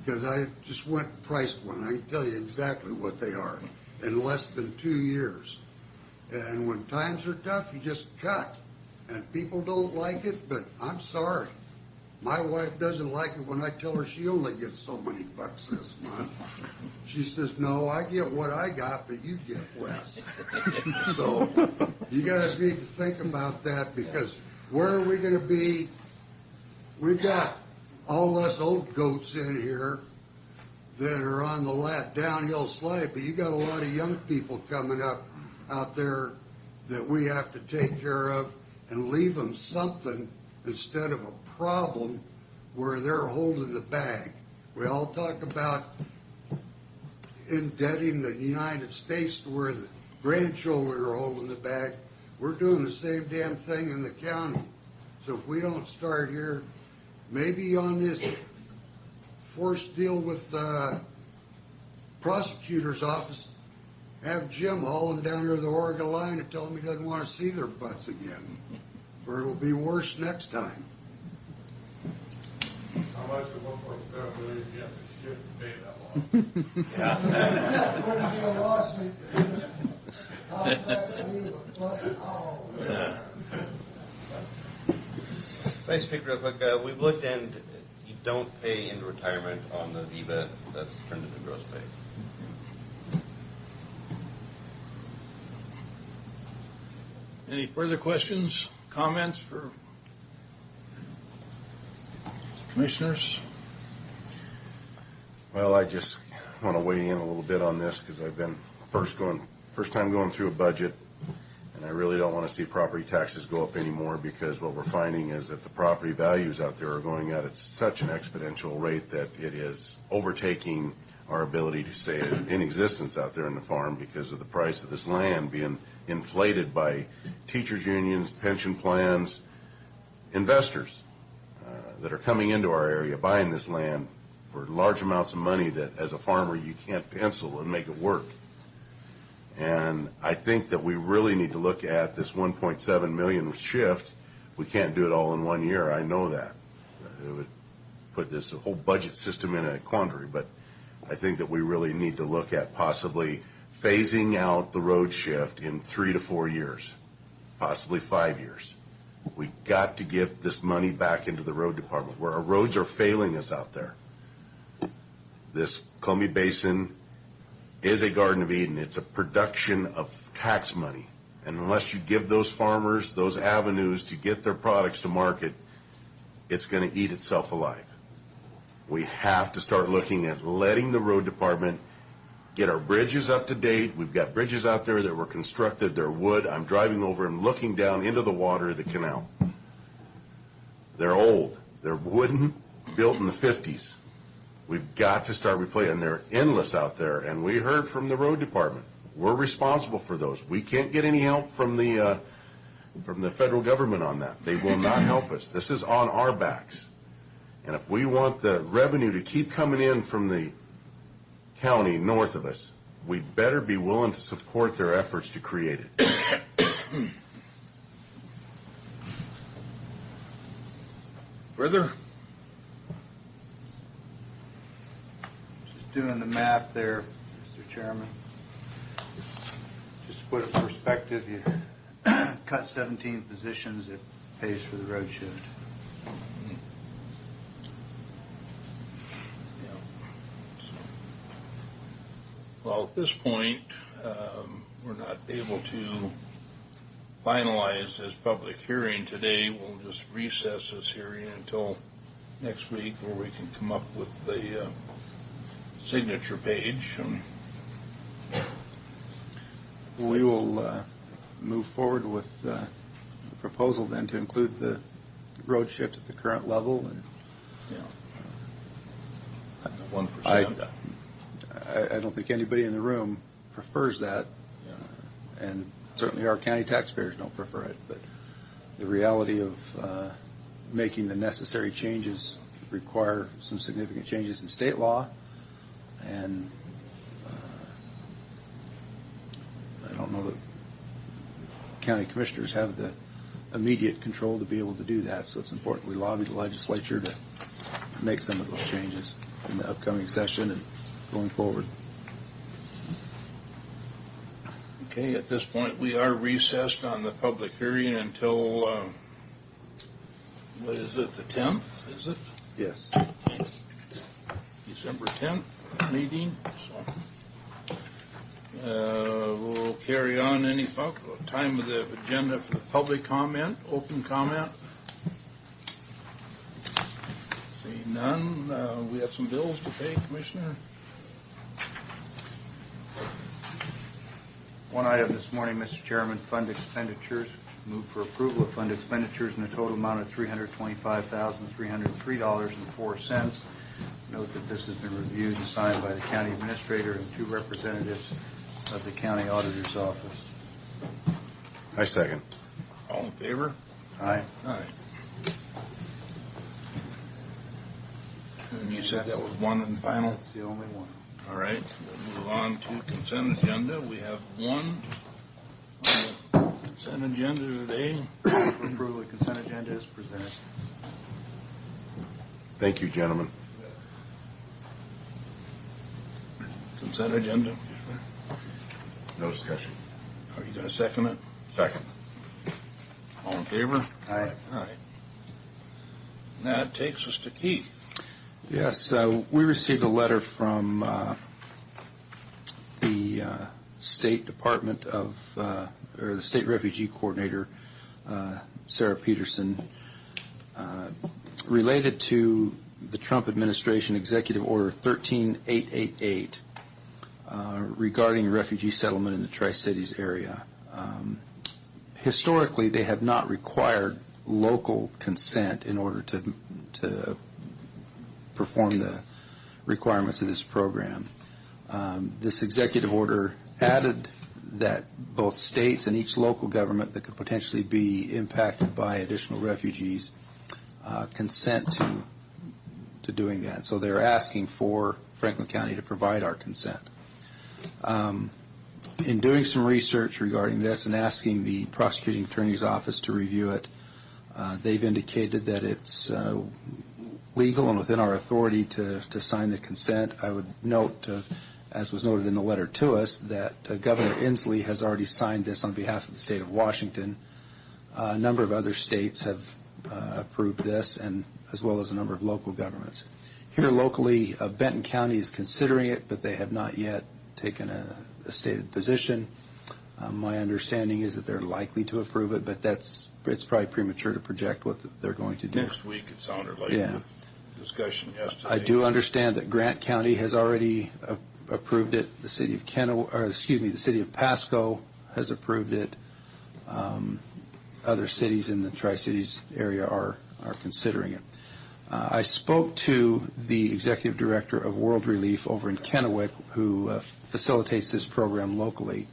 because I just went and priced one, I can tell you exactly what they are in less than 2 years. And when times are tough, you just cut. And people don't like it, but I'm sorry. My wife doesn't like it when I tell her she only gets so many bucks this month. She says, no, I get what I got, but you get less. So you guys need to think about that, because where are we going to be? We've got all us old goats in here that are on the downhill slide, but you got a lot of young people coming up out there that we have to take care of and leave them something instead of a problem where they're holding the bag. We all talk about indebting the United States to where the grandchildren are holding the bag. We're doing the same damn thing in the county. So if we don't start here, maybe on this forced deal with the prosecutor's office, have Jim hauling down to the Oregon line and tell him he doesn't want to see their butts again, or it'll be worse next time. How much of 1.7 million do you have to shift to pay that loss? That wouldn't be a lawsuit. Vice Speaker, real quick, we've looked and you don't pay into retirement on the VIVA that's turned into gross pay. Any further questions, comments for commissioners? Well, I just want to weigh in a little bit on this because I've been first time going through a budget, and I really don't want to see property taxes go up anymore because what we're finding is that the property values out there are going out at such an exponential rate that it is overtaking our ability to stay in existence out there in the farm because of the price of this land being inflated by teachers' unions, pension plans, investors that are coming into our area, buying this land for large amounts of money that as a farmer you can't pencil and make it work. And I think that we really need to look at this 1.7 million shift. We can't do it all in 1 year. I know that. It would put this whole budget system in a quandary, but I think that we really need to look at possibly phasing out the road shift in 3 to 4 years, possibly 5 years. We got to get this money back into the road department where our roads are failing us out there. This Columbia Basin is a Garden of Eden. It's a production of tax money. And unless you give those farmers those avenues to get their products to market, it's going to eat itself alive. We have to start looking at letting the road department get our bridges up to date. We've got bridges out there that were constructed. They're wood. I'm driving over and looking down into the water of the canal. They're old. They're wooden, built in the 50s. We've got to start replacing. They're endless out there, and we heard from the road department. We're responsible for those. We can't get any help from the federal government on that. They will not help us. This is on our backs. And if we want the revenue to keep coming in from the county north of us, we better be willing to support their efforts to create it. Further? Just doing the math there, Mr. Chairman. Just to put it in perspective, you cut 17 positions, it pays for the road shift. Well, at this point, we're not able to finalize this public hearing today. We'll just recess this hearing until next week where we can come up with the signature page. We will move forward with the proposal then to include the road shift at the current level. And 1%. I don't think anybody in the room prefers that, and certainly our county taxpayers don't prefer it. But the reality of making the necessary changes require some significant changes in state law, and I don't know that county commissioners have the immediate control to be able to do that. So it's important we lobby the legislature to make some of those changes in the upcoming session and going forward. Okay, at this point, we are recessed on the public hearing until, what is it, the 10th, is it? Yes. December 10th meeting. So we'll carry on any time of the agenda for the public comment, open comment. Seeing none, we have some bills to pay, Commissioner. One item this morning, Mr. Chairman, fund expenditures. Move for approval of fund expenditures in a total amount of $325,303.04. Note that this has been reviewed and signed by the county administrator and 2 representatives of the county auditor's office. I second. All in favor? Aye. Aye. And you said that was one and final? That's the only one. All right, we'll move on to consent agenda. We have one on the consent agenda today. For approval of consent agenda is presented. Thank you, gentlemen. Consent agenda. No discussion. Are you going to second it? Second. All in favor? Aye. Aye. That takes us to Keith. Yes, we received a letter from the State Department of, or the State Refugee Coordinator, Sarah Peterson, related to the Trump administration Executive Order 13888 regarding refugee settlement in the Tri-Cities area. Historically, they have not required local consent in order to perform the requirements of this program. This executive order added that both states and each local government that could potentially be impacted by additional refugees consent to doing that. So they're asking for Franklin County to provide our consent. In doing some research regarding this and asking the prosecuting attorney's office to review it, they've indicated that it's legal and within our authority to sign the consent. I would note, as was noted in the letter to us, that Governor Inslee has already signed this on behalf of the state of Washington. A number of other states have approved this, and as well as a number of local governments. Here locally, Benton County is considering it, but they have not yet taken a stated position. My understanding is that they're likely to approve it, but it's probably premature to project what they're going to do. Next week, it sounded like, Yeah. with discussion yesterday. I do understand that Grant County has already approved it. The city of the city of Pasco has approved it. Other cities in the Tri-Cities area are considering it. I spoke to the executive director of World Relief over in Kennewick, who facilitates this program locally,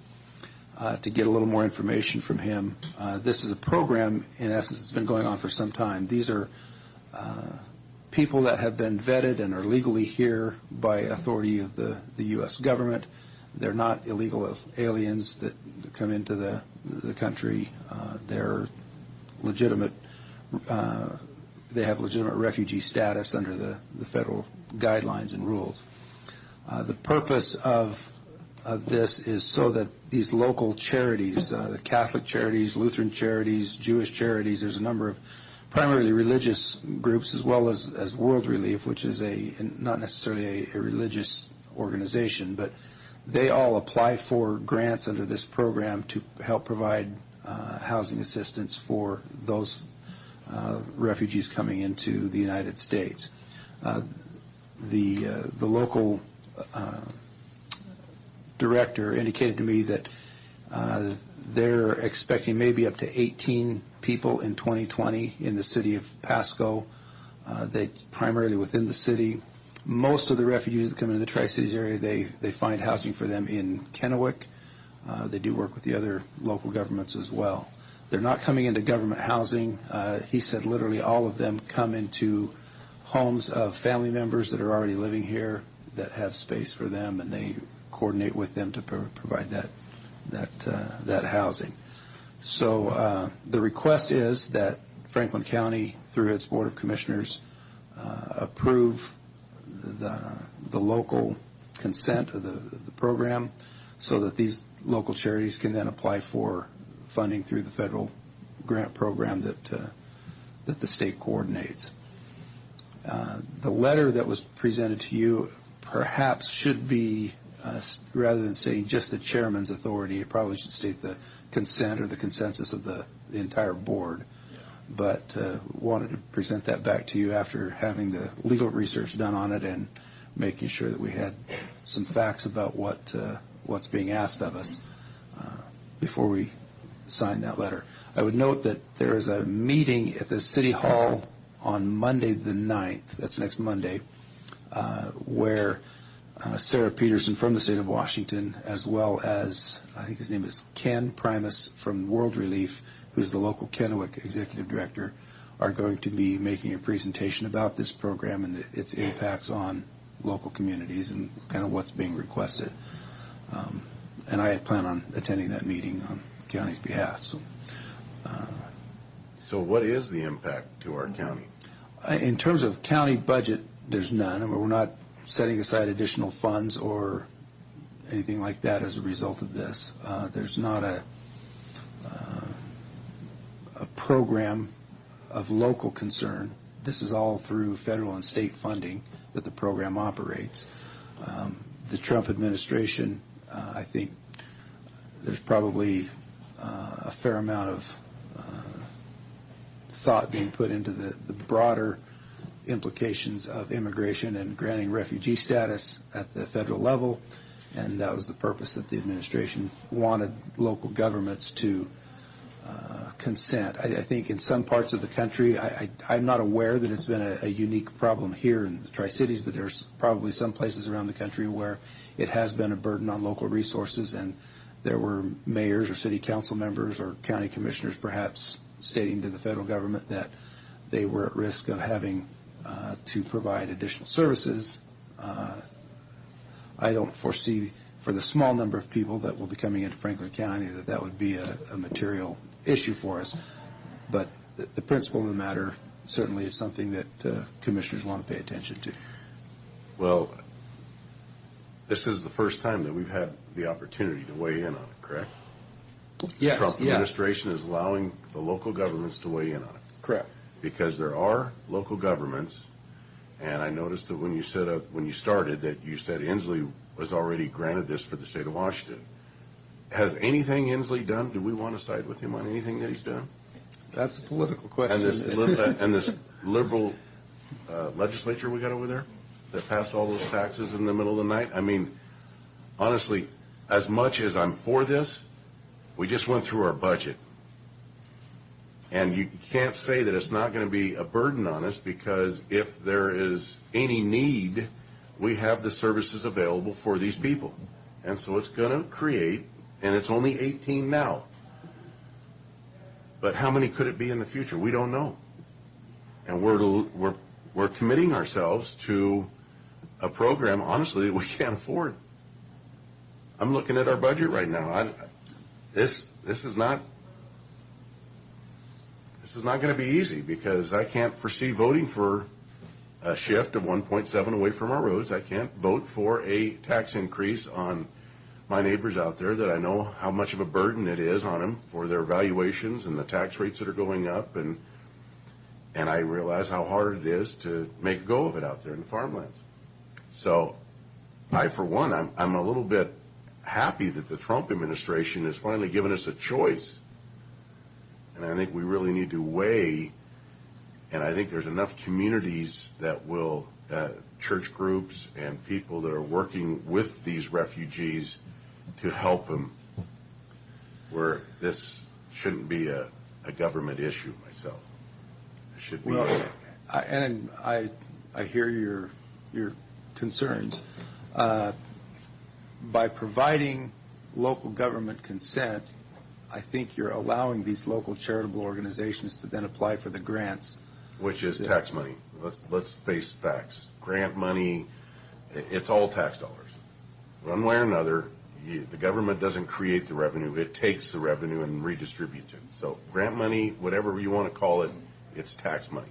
to get a little more information from him. This is a program, in essence, that's been going on for some time. These are people that have been vetted and are legally here by authority of the U.S. government. They're not illegal aliens that come into the country. They're legitimate. They have legitimate refugee status under the federal guidelines and rules. The purpose of this is so that these local charities, the Catholic charities, Lutheran charities, Jewish charities, there's a number of primarily religious groups, as well as World Relief, which is not necessarily a religious organization, but they all apply for grants under this program to help provide housing assistance for those refugees coming into the United States. The local director indicated to me that they're expecting maybe up to 18 people in 2020 in the city of Pasco. They primarily within the city. Most of the refugees that come into the Tri-Cities area, they find housing for them in Kennewick. They do work with the other local governments as well. They're not coming into government housing. He said literally all of them come into homes of family members that are already living here that have space for them, and they coordinate with them to provide that housing. So the request is that Franklin County, through its Board of Commissioners, approve the local consent of the program so that these local charities can then apply for funding through the federal grant program that the state coordinates. The letter that was presented to you perhaps should be, rather than saying just the chairman's authority, it probably should state the consent or the consensus of the entire board. But wanted to present that back to you after having the legal research done on it and making sure that we had some facts about what's being asked of us before we sign that letter. I would note that there is a meeting at the City Hall on Monday the 9th, that's next Monday, where Sarah Peterson from the state of Washington, as well as, I think his name is Ken Primus from World Relief, who's the local Kennewick executive director, are going to be making a presentation about this program and its impacts on local communities and kind of what's being requested. And I plan on attending that meeting on the county's behalf. So what is the impact to our county? In terms of county budget, there's none. I mean, we're not setting aside additional funds or anything like that as a result of this. There's not a program of local concern. This is all through federal and state funding that the program operates. The Trump administration, I think there's probably a fair amount of thought being put into the broader implications of immigration and granting refugee status at the federal level, and that was the purpose that the administration wanted local governments to consent. I think in some parts of the country, I'm not aware that it's been a unique problem here in the Tri-Cities, but there's probably some places around the country where it has been a burden on local resources, and there were mayors or city council members or county commissioners perhaps stating to the federal government that they were at risk of having to provide additional services. I don't foresee, for the small number of people that will be coming into Franklin County, that would be a material issue for us. But the principle of the matter certainly is something that commissioners want to pay attention to. Well, this is the first time that we've had the opportunity to weigh in on it, correct? Yes. The Trump administration is allowing the local governments to weigh in on it. Correct. Because there are local governments, and I noticed that when you started that you said Inslee was already granted this for the state of Washington. Has anything Inslee done? Do we want to side with him on anything that he's done? That's a political question. And this liberal legislature we got over there that passed all those taxes in the middle of the night. I mean, honestly, as much as I'm for this, we just went through our budget. And you can't say that it's not going to be a burden on us, because if there is any need, we have the services available for these people. And so it's going to create, and it's only 18 now. But how many could it be in the future? We don't know. And we're committing ourselves to a program, honestly, that we can't afford. I'm looking at our budget right now. This is not going to be easy, because I can't foresee voting for a shift of 1.7 away from our roads. I can't vote for a tax increase on my neighbors out there that I know how much of a burden it is on them for their valuations and the tax rates that are going up, and I realize how hard it is to make a go of it out there in the farmlands. So I, for one, I'm a little bit happy that the Trump administration has finally given us a choice. And I think we really need to weigh, and I think there's enough communities that will, church groups and people that are working with these refugees to help them, where this shouldn't be a government issue myself. It should be. Well, I hear your concerns. By providing local government consent, I think you're allowing these local charitable organizations to then apply for the grants. Which is tax money. Let's face facts. Grant money, it's all tax dollars. One way or another, the government doesn't create the revenue. It takes the revenue and redistributes it. So grant money, whatever you want to call it, it's tax money.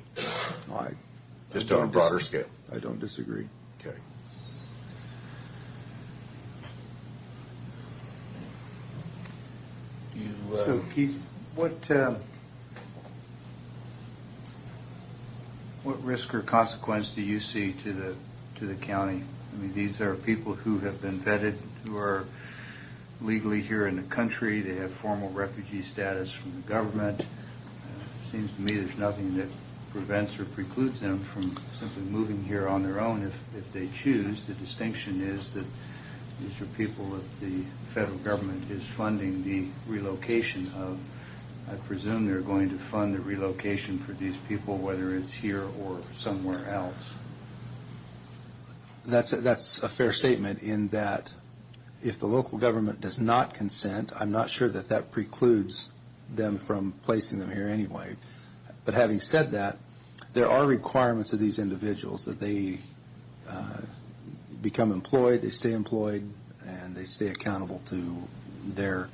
Just on a broader scale. I don't disagree. Okay. So Keith, what risk or consequence do you see to the county? I mean, these are people who have been vetted, who are legally here in the country. They have formal refugee status from the government. It seems to me there's nothing that prevents or precludes them from simply moving here on their own if they choose. The distinction is that these are people that the federal government is funding the relocation of. I presume they're going to fund the relocation for these people, whether it's here or somewhere else. That's a fair statement in that if the local government does not consent, I'm not sure that that precludes them from placing them here anyway. But having said that, there are requirements of these individuals that they become employed, they stay employed, and they stay accountable to their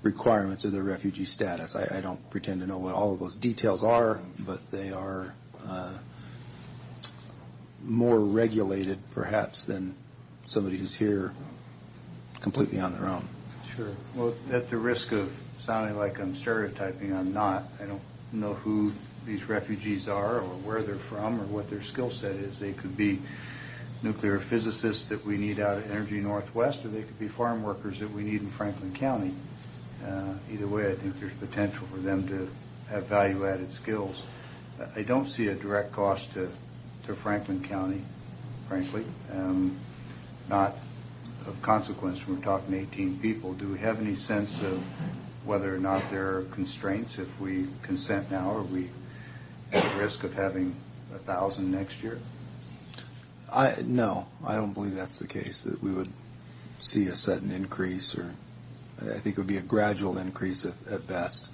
requirements of their refugee status. I don't pretend to know what all of those details are, but they are more regulated, perhaps, than somebody who's here completely on their own. Sure. Well, at the risk of sounding like I'm stereotyping, I'm not. I don't know who these refugees are or where they're from or what their skill set is. They could be nuclear physicists that we need out at Energy Northwest, or they could be farm workers that we need in Franklin County. Either way, I think there's potential for them to have value-added skills. I don't see a direct cost to Franklin County, frankly, not of consequence when we're talking 18 people. Do we have any sense of whether or not there are constraints if we consent now? Are we at risk of having 1,000 next year? No, I don't believe that's the case, that we would see a sudden increase, or I think it would be a gradual increase at best.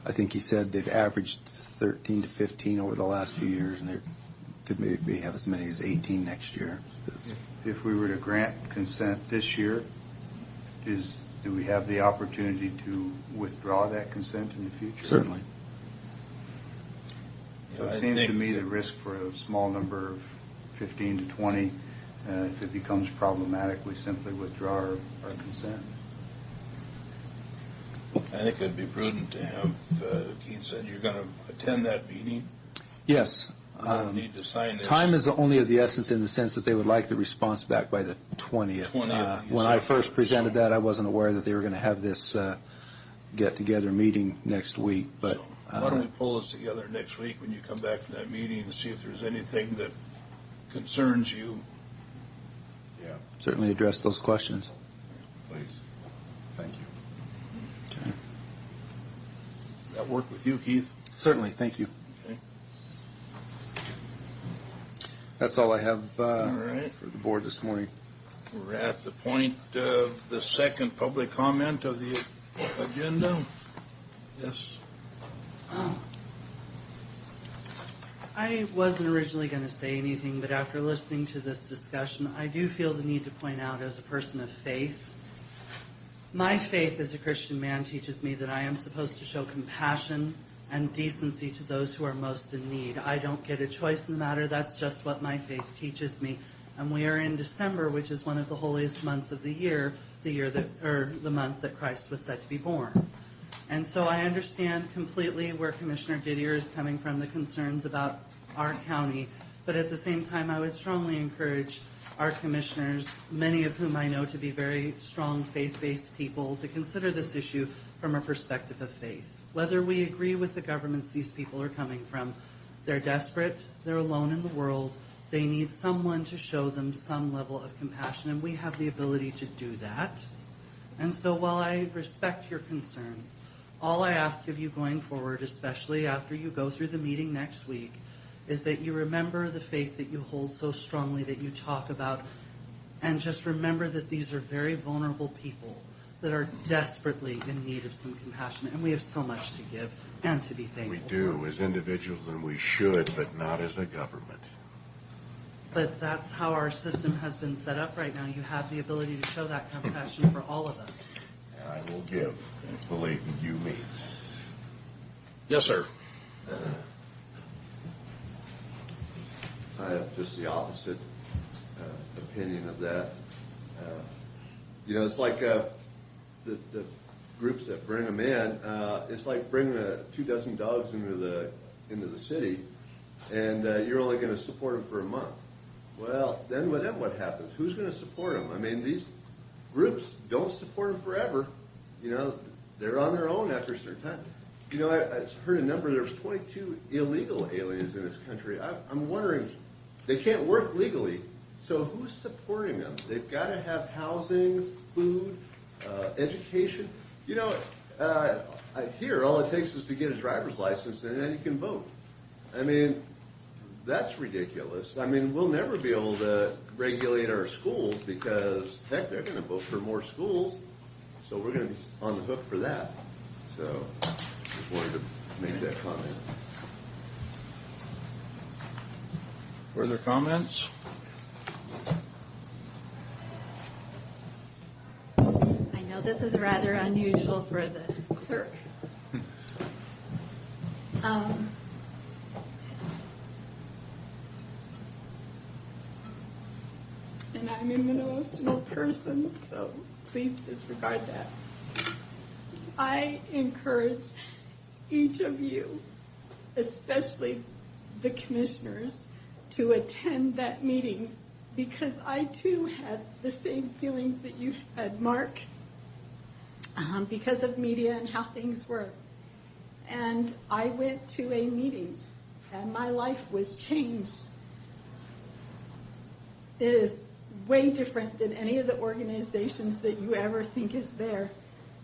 I think he said they've averaged 13 to 15 over the last few years, and they could maybe have as many as 18 next year. If we were to grant consent this year, do we have the opportunity to withdraw that consent in the future? Certainly. So it seems to me the risk for a small number of 15 to 20, if it becomes problematic, we simply withdraw our consent. I think it'd be prudent to have, Keith said you're going to attend that meeting. Yes. You don't need to sign this. Time is only of the essence in the sense that they would like the response back by the 20th. When I first presented that, I wasn't aware that they were going to have this get-together meeting next week. But why don't we pull this together next week when you come back from that meeting and see if there's anything that concerns you? Yeah. Certainly address those questions. Please. Thank you. Okay. That work with you, Keith? Certainly. Thank you. Okay. That's all I have right. for the board this morning. We're at the point of the second public comment of the agenda. Yes. I wasn't originally going to say anything, but after listening to this discussion, I do feel the need to point out as a person of faith, my faith as a Christian man teaches me that I am supposed to show compassion and decency to those who are most in need. I don't get a choice in the matter. That's just what my faith teaches me. And we are in December, which is one of the holiest months of the year the month that Christ was said to be born. And so I understand completely where Commissioner Didier is coming from, the concerns about our county. But at the same time, I would strongly encourage our commissioners, many of whom I know to be very strong faith-based people, to consider this issue from a perspective of faith. Whether we agree with the governments these people are coming from, they're desperate, they're alone in the world, they need someone to show them some level of compassion, and we have the ability to do that. And so while I respect your concerns, all I ask of you going forward, especially after you go through the meeting next week, is that you remember the faith that you hold so strongly that you talk about, and just remember that these are very vulnerable people that are desperately in need of some compassion, and we have so much to give and to be thankful We do as individuals, and we should, but not as a government. But that's how our system has been set up right now. You have the ability to show that compassion for all of us. And I will give, believe you me. Yes, sir. I have just the opposite opinion of that. It's like the groups that bring them in. It's like bringing 24 dogs into the city, and you're only going to support them for a month. Well, then what happens? Who's going to support them? I mean, these groups don't support them forever. They're on their own after a certain time. I heard a number. There's 22 illegal aliens in this country. I'm wondering, they can't work legally, so who's supporting them? They've got to have housing, food, education. Here, all it takes is to get a driver's license, and then you can vote. I mean, that's ridiculous. I mean, we'll never be able to regulate our schools because, heck, they're going to vote for more schools, so we're going to be on the hook for that. So, just wanted to make that comment. Further comments? I know this is rather unusual for the clerk. And I'm an emotional person, so please disregard that. I encourage each of you, especially the commissioners, to attend that meeting because I too had the same feelings that you had, Mark, because of media and how things were. And I went to a meeting and my life was changed. It is way different than any of the organizations that you ever think is there.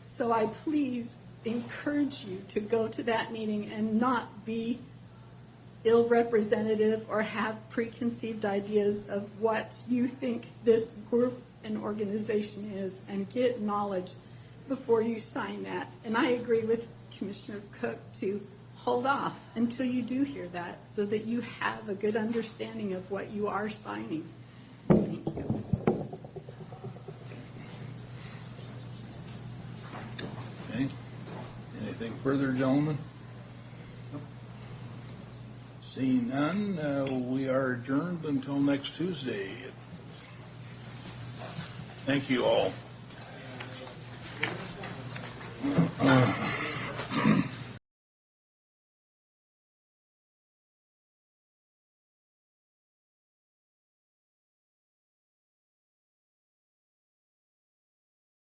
So I please encourage you to go to that meeting and not be ill-representative or have preconceived ideas of what you think this group and organization is, and get knowledge before you sign that. And I agree with Commissioner Cook to hold off until you do hear that so that you have a good understanding of what you are signing. Thank you. Okay. Anything further, gentlemen? Seeing none, we are adjourned until next Tuesday. Thank you all.